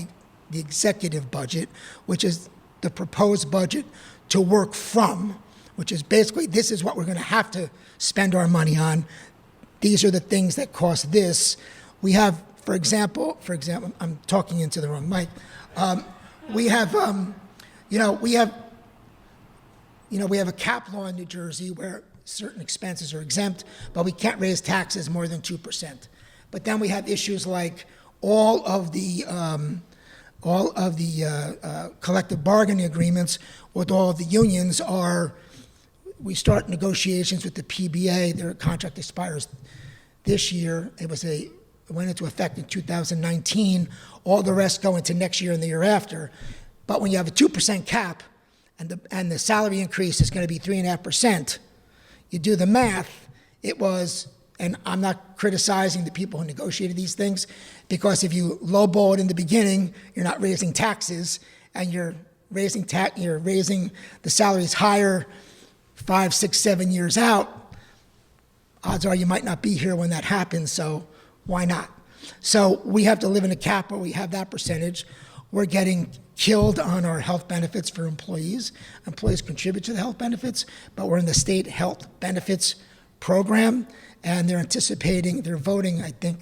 the executive budget, which is the proposed budget to work from, which is basically, this is what we're going to have to spend our money on. These are the things that cost this. We have, for example, I'm talking into the wrong mic. We have a cap law in New Jersey where certain expenses are exempt, but we can't raise taxes more than 2%. But then we have issues like all of the collective bargaining agreements with all of the unions we start negotiations with the PBA. Their contract expires this year. It went into effect in 2019. All the rest go into next year and the year after. But when you have a 2% cap and the salary increase is going to be 3.5%, you do the math, and I'm not criticizing the people who negotiated these things, because if you lowball it in the beginning, you're not raising taxes, and you're raising the salaries higher 5, 6, 7 years out. Odds are you might not be here when that happens, so why not? So we have to live in a cap where we have that percentage. We're getting killed on our health benefits for employees. Employees contribute to the health benefits, but we're in the state health benefits program, and they're voting, I think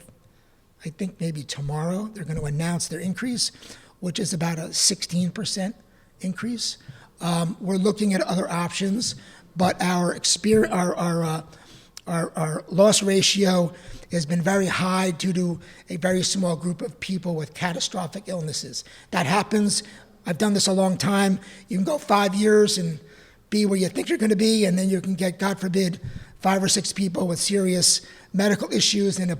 maybe tomorrow, they're going to announce their increase, which is about a 16% increase. We're looking at other options, but our our loss ratio has been very high due to a very small group of people with catastrophic illnesses. That happens. I've done this a long time. You can go 5 years and be where you think you're going to be, and then you can get, God forbid, 5 or 6 people with serious medical issues, and it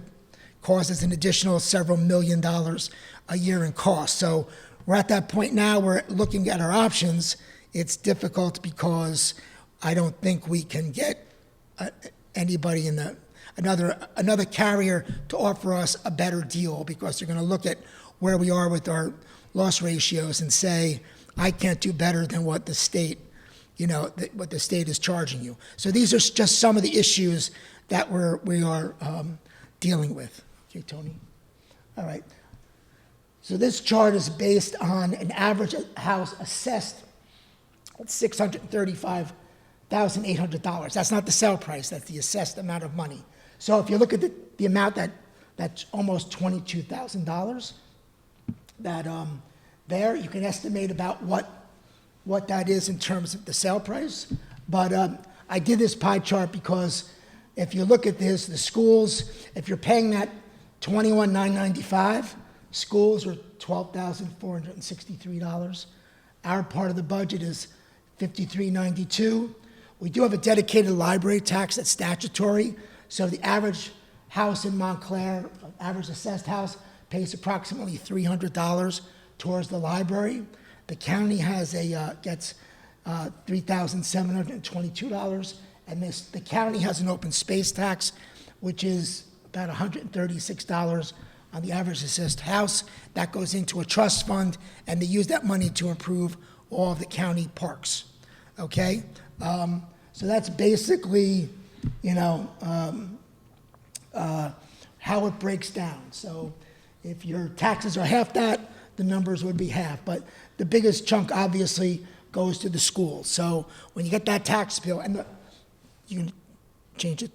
causes an additional several $1 million a year in cost. So we're at that point now. We're looking at our options. It's difficult because I don't think we can get anybody in another carrier to offer us a better deal, because they're going to look at where we are with our loss ratios and say, I can't do better than what the state, what the state is charging you. So these are just some of the issues that we are dealing with. Okay, Tony? All right. So this chart is based on an average house assessed at $635,800. That's not the sale price, that's the assessed amount of money. So if you look at the amount that's almost $22,000, that there, you can estimate about what that is in terms of the sale price. But I did this pie chart because if you look at this, the schools, if you're paying that $21,995, schools are $12,463. Our part of the budget is $53,92. We do have a dedicated library tax that's statutory. So the average house in Montclair, average assessed house, pays approximately $300 towards the library. The county gets $3,722, and the county has an open space tax, which is about $136 on the average assessed house. That goes into a trust fund, and they use that money to improve all of the county parks. Okay, so that's basically, how it breaks down. So if your taxes are half that, the numbers would be half. But the biggest chunk, obviously, goes to the schools. So when you get that tax bill, and you can change it.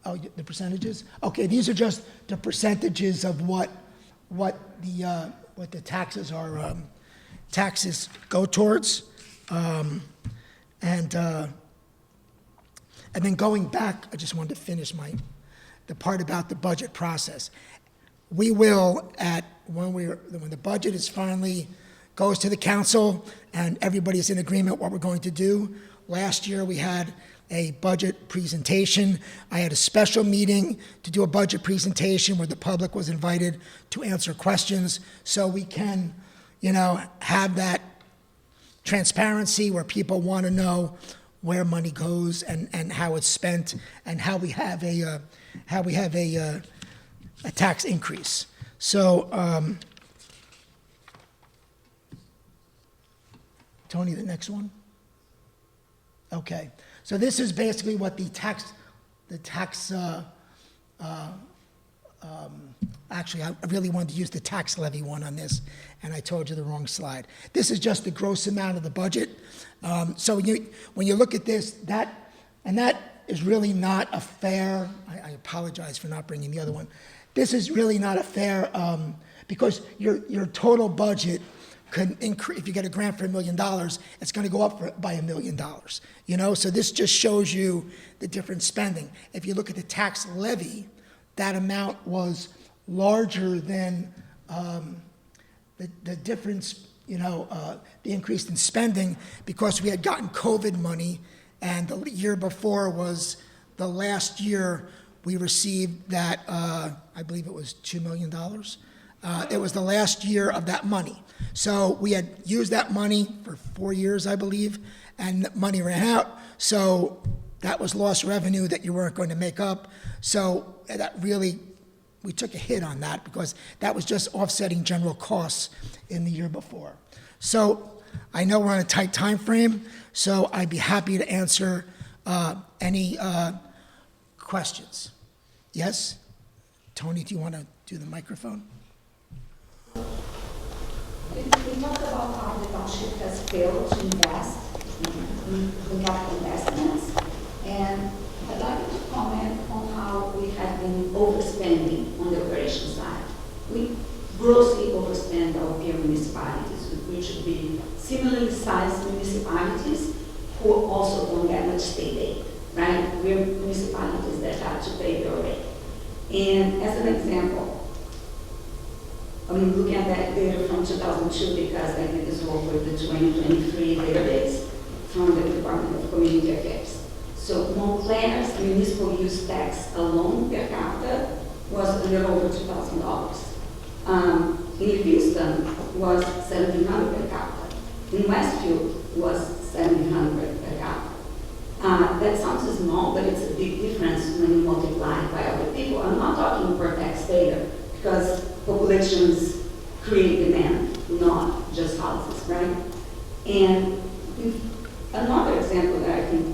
Oh, the percentages? Okay, these are just the percentages of what the taxes are. Taxes go towards, and then going back, I just wanted to finish the part about the budget process. We will, when the budget is finally goes to the council and everybody's in agreement what we're going to do. Last year we had a budget presentation. I had a special meeting to do a budget presentation where the public was invited to answer questions, so we can, have that transparency where people want to know where money goes and how it's spent, and how we have a tax increase. So, Tony, the next one. Okay, so this is basically what actually, I really wanted to use the tax levy one on this, and I told you the wrong slide. This is just the gross amount of the budget. So when you look at this, that is really not a fair, I apologize for not bringing the other one. This is really not a fair, because your total budget could increase. If you get a grant for $1 million, it's going to go up by $1 million. So this just shows you the different spending. If you look at the tax levy, that amount was larger than the difference, the increase in spending, because we had gotten COVID money, and the year before was the last year we received that, I believe it was $2 million. It was the last year of that money. So we had used that money for 4 years, I believe, and the money ran out. So that was lost revenue that you weren't going to make up. So that really, we took a hit on that because that was just offsetting general costs in the year before. So I know we're on a tight time frame, so I'd be happy to answer any questions. Yes? Tony, do you want to do the microphone? We talked about how the township has failed to invest in capital investments, and I'd like you to comment on how we have been overspending on the operation side. We grossly overspend our peer municipalities, which would be similarly sized municipalities who also don't get much state aid, right? we're municipalities that have to pay their way. And as an example, I'm looking at that data from 2002 because I did this work with the 2023 database from the Department of Community Affairs. So Montclair's municipal use tax alone per capita was a little over $2,000. In Houston was $1,700 per capita. In Westfield was $1,700 per capita. That sounds small, but it's a big difference when you multiply by other people. I'm not talking per taxpayer because populations create demand, not just houses, right? And another example that I think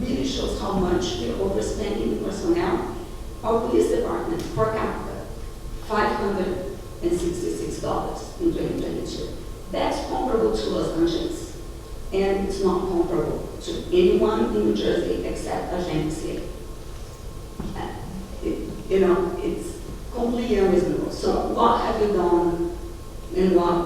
really shows how much we're overspending in personnel, our police department per capita, $566 in 2022. That's comparable to Los Angeles, and it's not comparable to anyone in New Jersey except Agencia. It's completely unreasonable. So what have you done, and what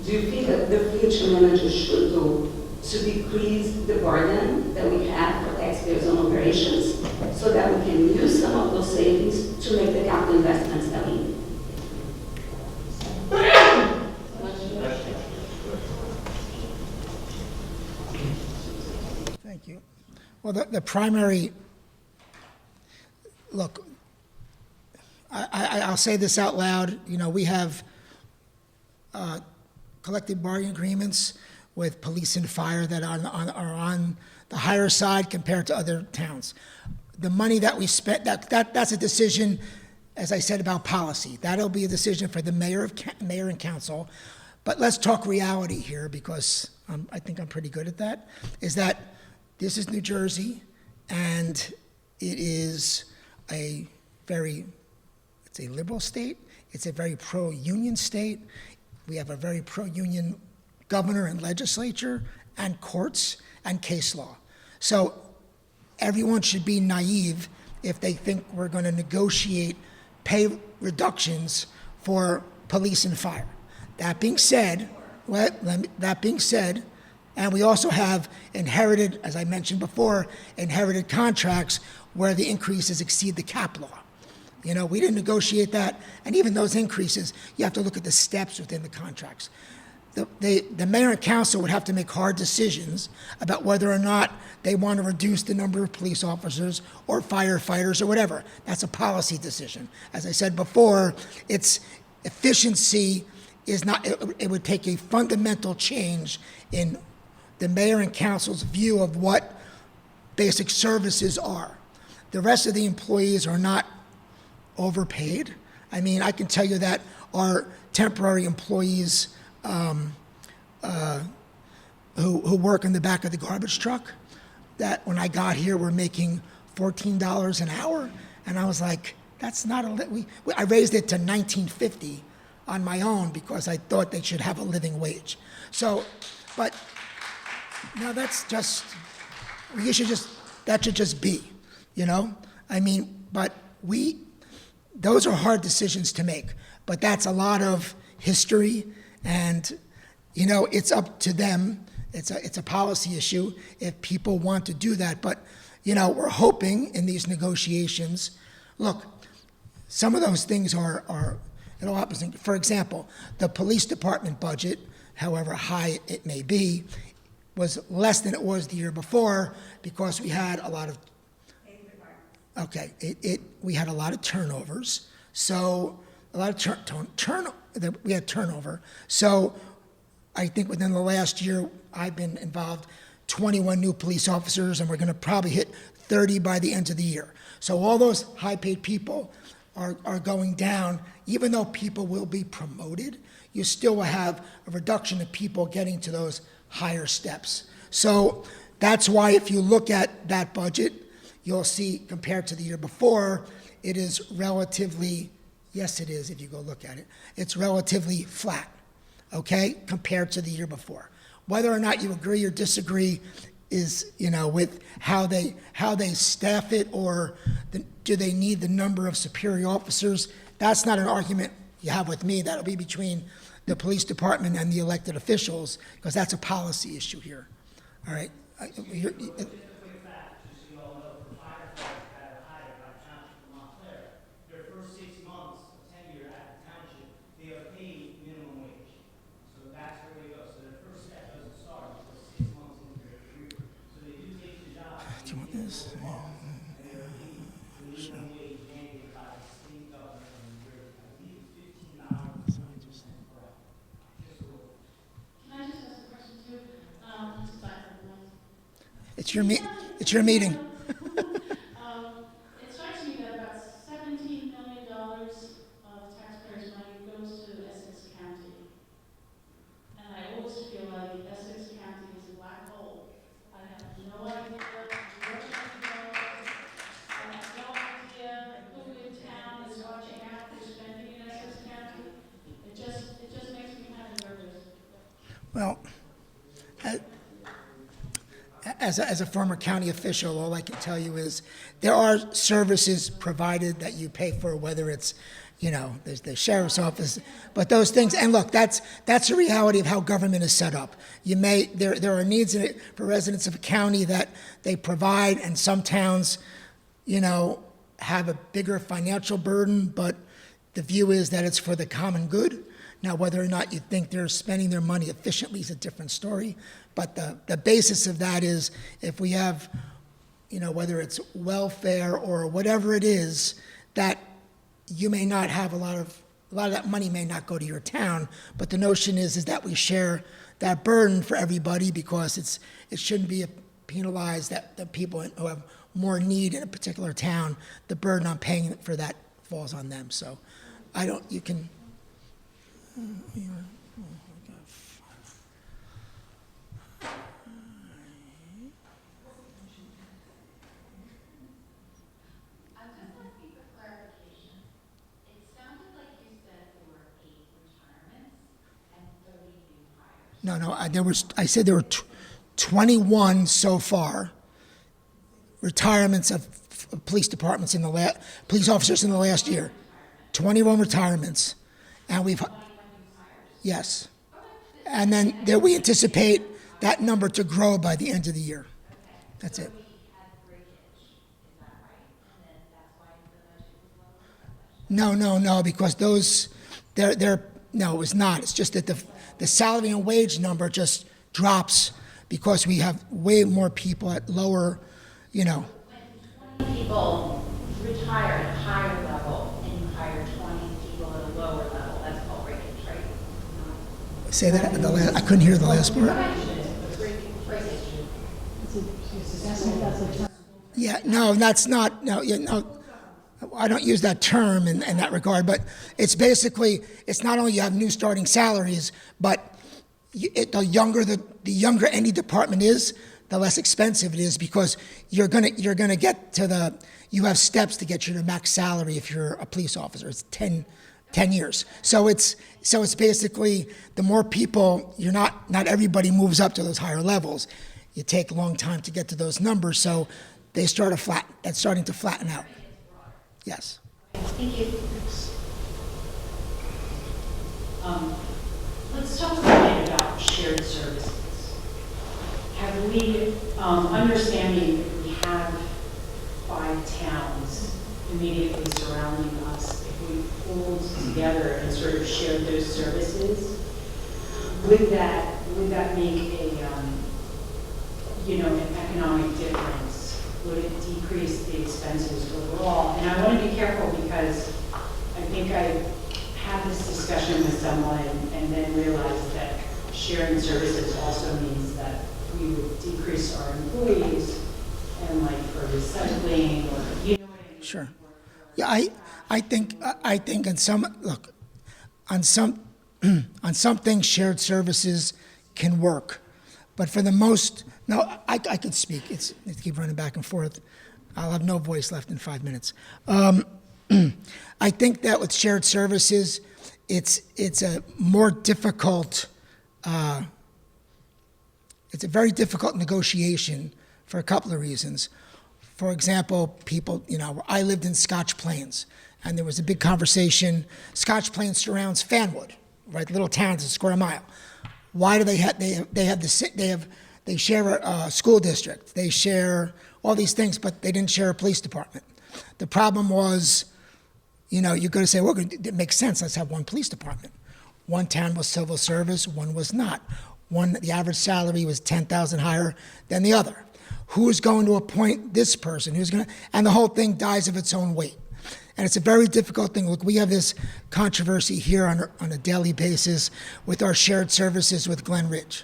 do you think that the future manager should do to decrease the burden that we have for taxpayers on operations so that we can use some of those savings to make the capital investments that we need? Thank you. Well, the primary, look, I'll say this out loud. We have collective bargaining agreements with police and fire that are on the higher side compared to other towns. The money that we spent, that's a decision, as I said, about policy. That'll be a decision for the mayor and council. But let's talk reality here, because I think I'm pretty good at that, is that this is New Jersey, and it is it's a liberal state. It's a very pro-union state. We have a very pro-union governor and legislature and courts and case law. So everyone should be naive if they think we're going to negotiate pay reductions for police and fire. That being said, and we also have inherited, as I mentioned before, inherited contracts where the increases exceed the cap law. We didn't negotiate that, and even those increases, you have to look at the steps within the contracts. The mayor and council would have to make hard decisions about whether or not they want to reduce the number of police officers or firefighters or whatever. That's a policy decision. As I said before, its efficiency is not, it would take a fundamental change in the mayor and council's view of what basic services are. The rest of the employees are not overpaid. I mean, I can tell you that our temporary employees who work in the back of the garbage truck, that when I got here were making $14 an hour, and I was like, that's not I raised it to $19.50 on my own because I thought they should have a living wage. So, but no, that should just be, I mean, but those are hard decisions to make, but that's a lot of history, and it's up to them. It's a policy issue if people want to do that. But we're hoping in these negotiations. Look, some of those things are it all happens. For example, the police department budget, however high it may be, was less than it was the year before because we had a lot of. Okay, we had a lot of turnovers, so a lot of we had turnover. So I think within the last year, I've been involved 21 new police officers, and we're going to probably hit 30 by the end of the year. So all those high-paid people are going down. Even though people will be promoted, you still will have a reduction of people getting to those higher steps. So that's why if you look at that budget, you'll see, compared to the year before, it is relatively, yes it is if you go look at it, it's relatively flat, okay, compared to the year before. Whether or not you agree or disagree is, with how they staff it, or do they need the number of superior officers, that's not an argument you have with me. That'll be between the police department and the elected officials, because that's a policy issue here, all right? It's your meeting. It strikes me that about $17 million of taxpayers' money goes to Essex County. And I always feel like Essex County is a black hole. I have no idea where it goes. I have no idea who in town is watching out for spending in Essex County. It just makes me kind of nervous. Well, as a former county official, all I can tell you is there are services provided that you pay for, whether it's, there's the sheriff's office, but those things, and look, that's the reality of how government is set up. There are needs in it for residents of a county that they provide, and some towns, have a bigger financial burden, but the view is that it's for the common good. Now, whether or not you think they're spending their money efficiently is a different story, but the basis of that is if we have, whether it's welfare or whatever it is, that you may not have a lot of that money may not go to your town, but the notion is that we share that burden for everybody because it shouldn't be penalized that the people who have more need in a particular town, the burden on paying for that falls on them. So you can. I'm just asking for clarification. It sounded like you said there were 8 retirements and 30 new hires. I said there were 21 so far retirements of police departments police officers in the last year. 21 retirements, and we've. Yes. And then we anticipate that number to grow by the end of the year. That's it. No, because those, no, it was not. It's just that the salary and wage number just drops because we have way more people at lower, When 20 people retire at a higher level and you hire 20 people at a lower level, that's called breakage, right? Say that, I couldn't hear the last part. Yeah, no, that's not, I don't use that term in that regard, but it's basically, it's not only you have new starting salaries, but the younger any department is, the less expensive it is because you're gonna get to you have steps to get you to max salary if you're a police officer. It's 10 years. So it's basically the more people, not everybody moves up to those higher levels. You take a long time to get to those numbers, so that's starting to flatten out. Yes. Thank you. Let's talk a bit about shared services. Have we, understanding that we have 5 towns immediately surrounding us, if we pulled together and sort of shared those services, would that make an economic difference? Would it decrease the expenses overall? And I want to be careful because I think I had this discussion with someone and then realized that sharing services also means that we would decrease our employees and like for recycling or what I mean? Sure. Yeah, I think on some things shared services can work, but for the most, no, I could speak. It's keep running back and forth. I'll have no voice left in 5 minutes. I think that with shared services, it's a more difficult. It's a very difficult negotiation for a couple of reasons. For example, people, I lived in Scotch Plains, and there was a big conversation. Scotch Plains surrounds Fanwood, right? Little towns, a square mile. Why do they share a school district, they share all these things, but they didn't share a police department. The problem was, you're going to say, well, it makes sense. Let's have one police department. One town was civil service, one was not. The average salary was $10,000 higher than the other. Who's going to appoint this person? And the whole thing dies of its own weight. And it's a very difficult thing. Look, we have this controversy here on a daily basis with our shared services with Glen Ridge.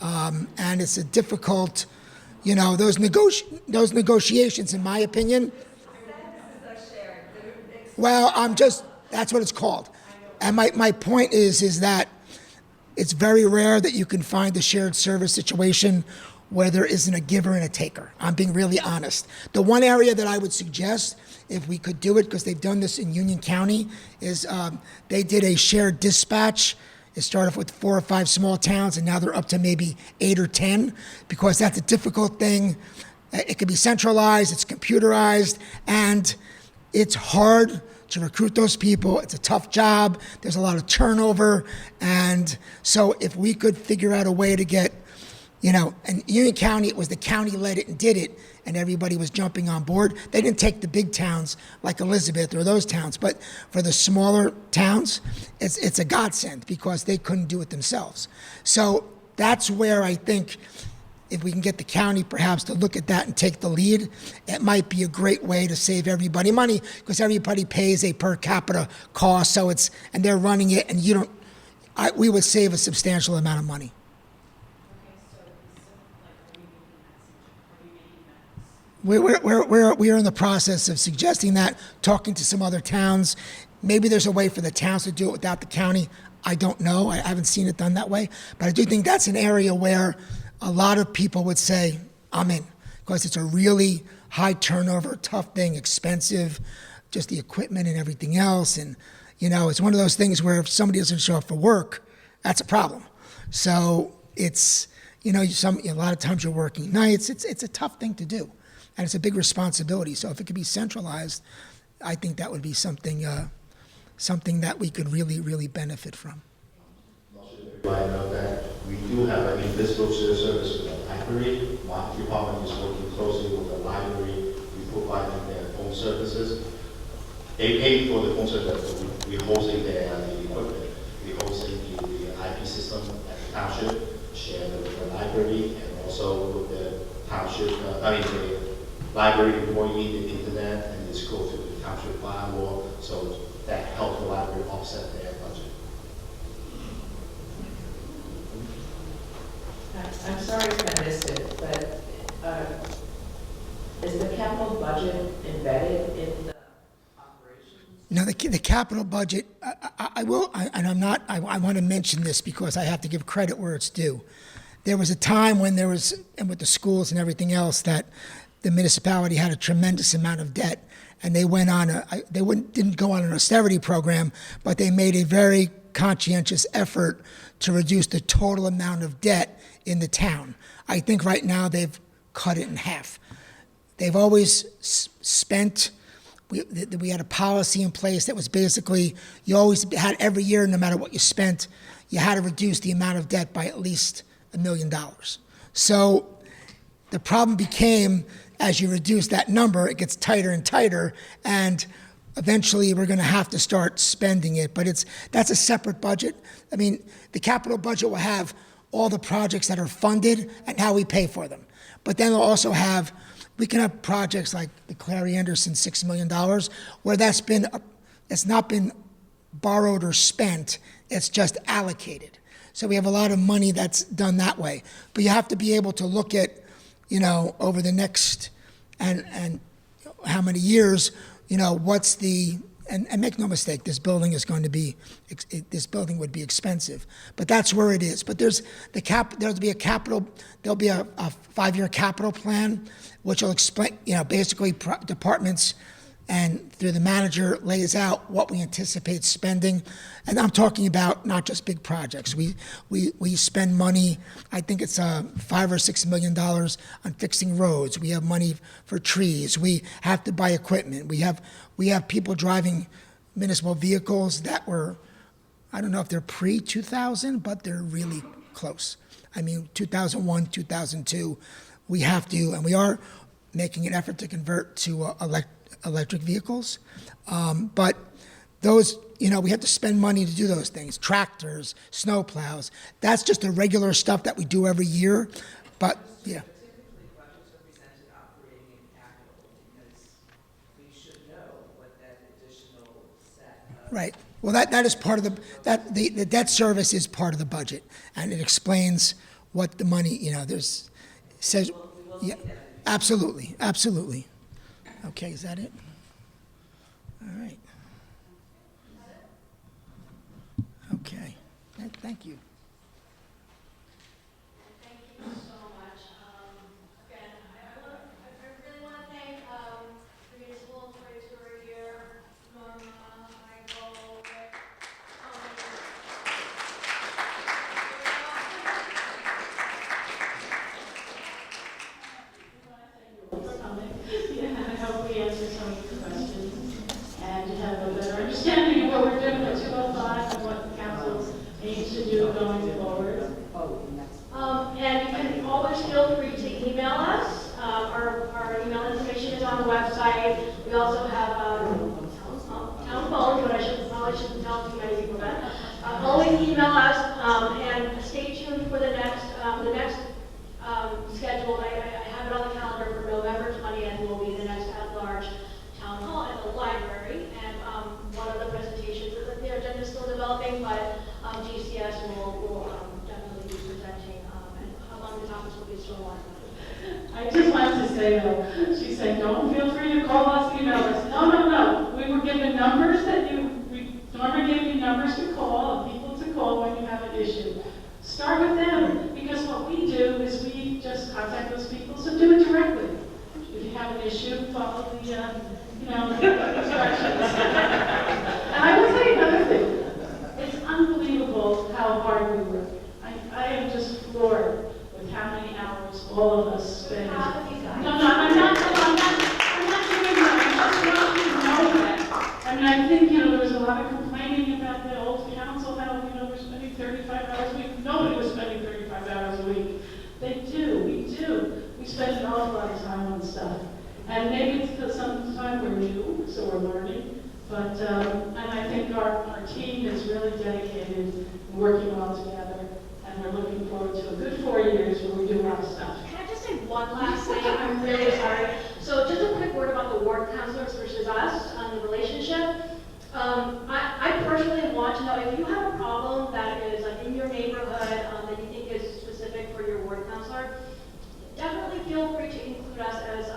And it's a difficult, you know, those negotiations, in my opinion, well, that's what it's called. And my point is that it's very rare that you can find a shared service situation where there isn't a giver and a taker. I'm being really honest. The one area that I would suggest, if we could do it, because they've done this in Union County, is they did a shared dispatch. It started off with 4 or 5 small towns, and now they're up to maybe 8 or 10, because that's a difficult thing. It can be centralized, it's computerized, and it's hard to recruit those people. It's a tough job. There's a lot of turnover. And so if we could figure out a way to get, you know, and Union County, it was the county led it and did it, and everybody was jumping on board. They didn't take the big towns like Elizabeth or those towns, but for the smaller towns, it's a godsend because they couldn't do it themselves. So that's where I think if we can get the county perhaps to look at that and take the lead, it might be a great way to save everybody money, because everybody pays a per capita cost, so and they're running it, and we would save a substantial amount of money. We are in the process of suggesting that, talking to some other towns. Maybe there's a way for the towns to do it without the county. I don't know. I haven't seen it done that way. But I do think that's an area where a lot of people would say, I'm in, because it's a really high turnover, tough thing, expensive, just the equipment and everything else. And, you know, it's one of those things where if somebody doesn't show up for work, that's a problem. So it's, you know, a lot of times you're working nights. It's a tough thing to do. And it's a big responsibility. So if it could be centralized, I think that would be something that we could really, really benefit from. I know that we do have an invisible service with the library. My department is working closely with the library. We provide them their phone services. They pay for the phone service, but we hosting the equipment. We hosting the IP system at the township, share with the library, and also with the township, the library employee, the internet, and just go to the township firewall, so that helps the library offset their budget. I'm sorry if I missed it, but is the capital budget embedded in the operations? No, the capital budget, I want to mention this because I have to give credit where it's due. There was a time when and with the schools and everything else, that the municipality had a tremendous amount of debt, and they didn't go on an austerity program, but they made a very conscientious effort to reduce the total amount of debt in the town. I think right now they've cut it in half. They've always spent. We had a policy in place that was basically, you always had every year, no matter what you spent, you had to reduce the amount of debt by at least $1 million. So the problem became, as you reduce that number, it gets tighter and tighter, and eventually we're going to have to start spending it. But that's a separate budget. I mean, the capital budget will have all the projects that are funded and how we pay for them. But then we'll also we can have projects like the Clary Anderson $6 million, where it's not been borrowed or spent, it's just allocated. So we have a lot of money that's done that way. But you have to be able to look at, you know, over the next, and how many years, you know, and make no mistake, this building would be expensive, but that's where it is. But there'll be a 5-year capital plan, which will explain, you know, basically departments, and through the manager lays out what we anticipate spending. And I'm talking about not just big projects. We spend money, I think it's $5 or $6 million on fixing roads. We have money for trees. We have to buy equipment. We have people driving municipal vehicles that were, I don't know if they're pre-2000, but they're really close. I mean, 2001, 2002, we have to, and we are making an effort to convert to electric vehicles. But those, you know, we have to spend money to do those things. Tractors, snow plows. That's just the regular stuff that we do every year. But, yeah. Typically, budgets are presented operating in capital because we should know what that additional set of... Right. Well, that is part of the debt service is part of the budget, and it explains what the money, you know, says, Yeah, absolutely, absolutely. Okay, is that it? All right. Okay, thank you. Thank you so much. Again, I really want to thank the municipal employees who are here, Norma, Michael, Rick, Yeah, I hope we answer some of your questions and to have a better understanding of what we're doing at 205 and what the council aims to do going forward. and you can always feel free to email us. Our email information is on the website. We also have town phones, but I probably shouldn't tell too many people that. Always email us, and stay tuned for the next scheduled. I have it on the calendar for November 20th. Will be the next at-large town hall at the library, and one of the presentations. The agenda is still developing, but GCS will definitely be presenting, and how long the topics will be still on. I just wanted to say though, she said, don't feel free to call us, email us. No. We were given numbers Norma gave you numbers to call, people to call when you have an issue. Start with them, because what we do is we just contact those people, so do it directly. If you have an issue, follow the, instructions. And I will tell you another thing. It's unbelievable how hard we work. I am just floored with how many hours all of us spend. No, I'm not doing that. I just want you to know that. I mean, I think, there was a lot of complaining about the old council, how, we're spending 35 hours a week. Nobody was spending 35 hours a week. We do. We spend an awful lot of time on stuff. And maybe it's because sometimes we're new, so we're learning. But, and I think our team is really dedicated, working well together, and we're looking forward to a good 4 years where we do a lot of stuff. Can I just say one last thing? I'm really sorry. So just a quick word about the ward counselors versus us on the relationship. I personally want to know if you have a problem that is in your neighborhood that you think is specific for your ward counselor, definitely feel free to include us as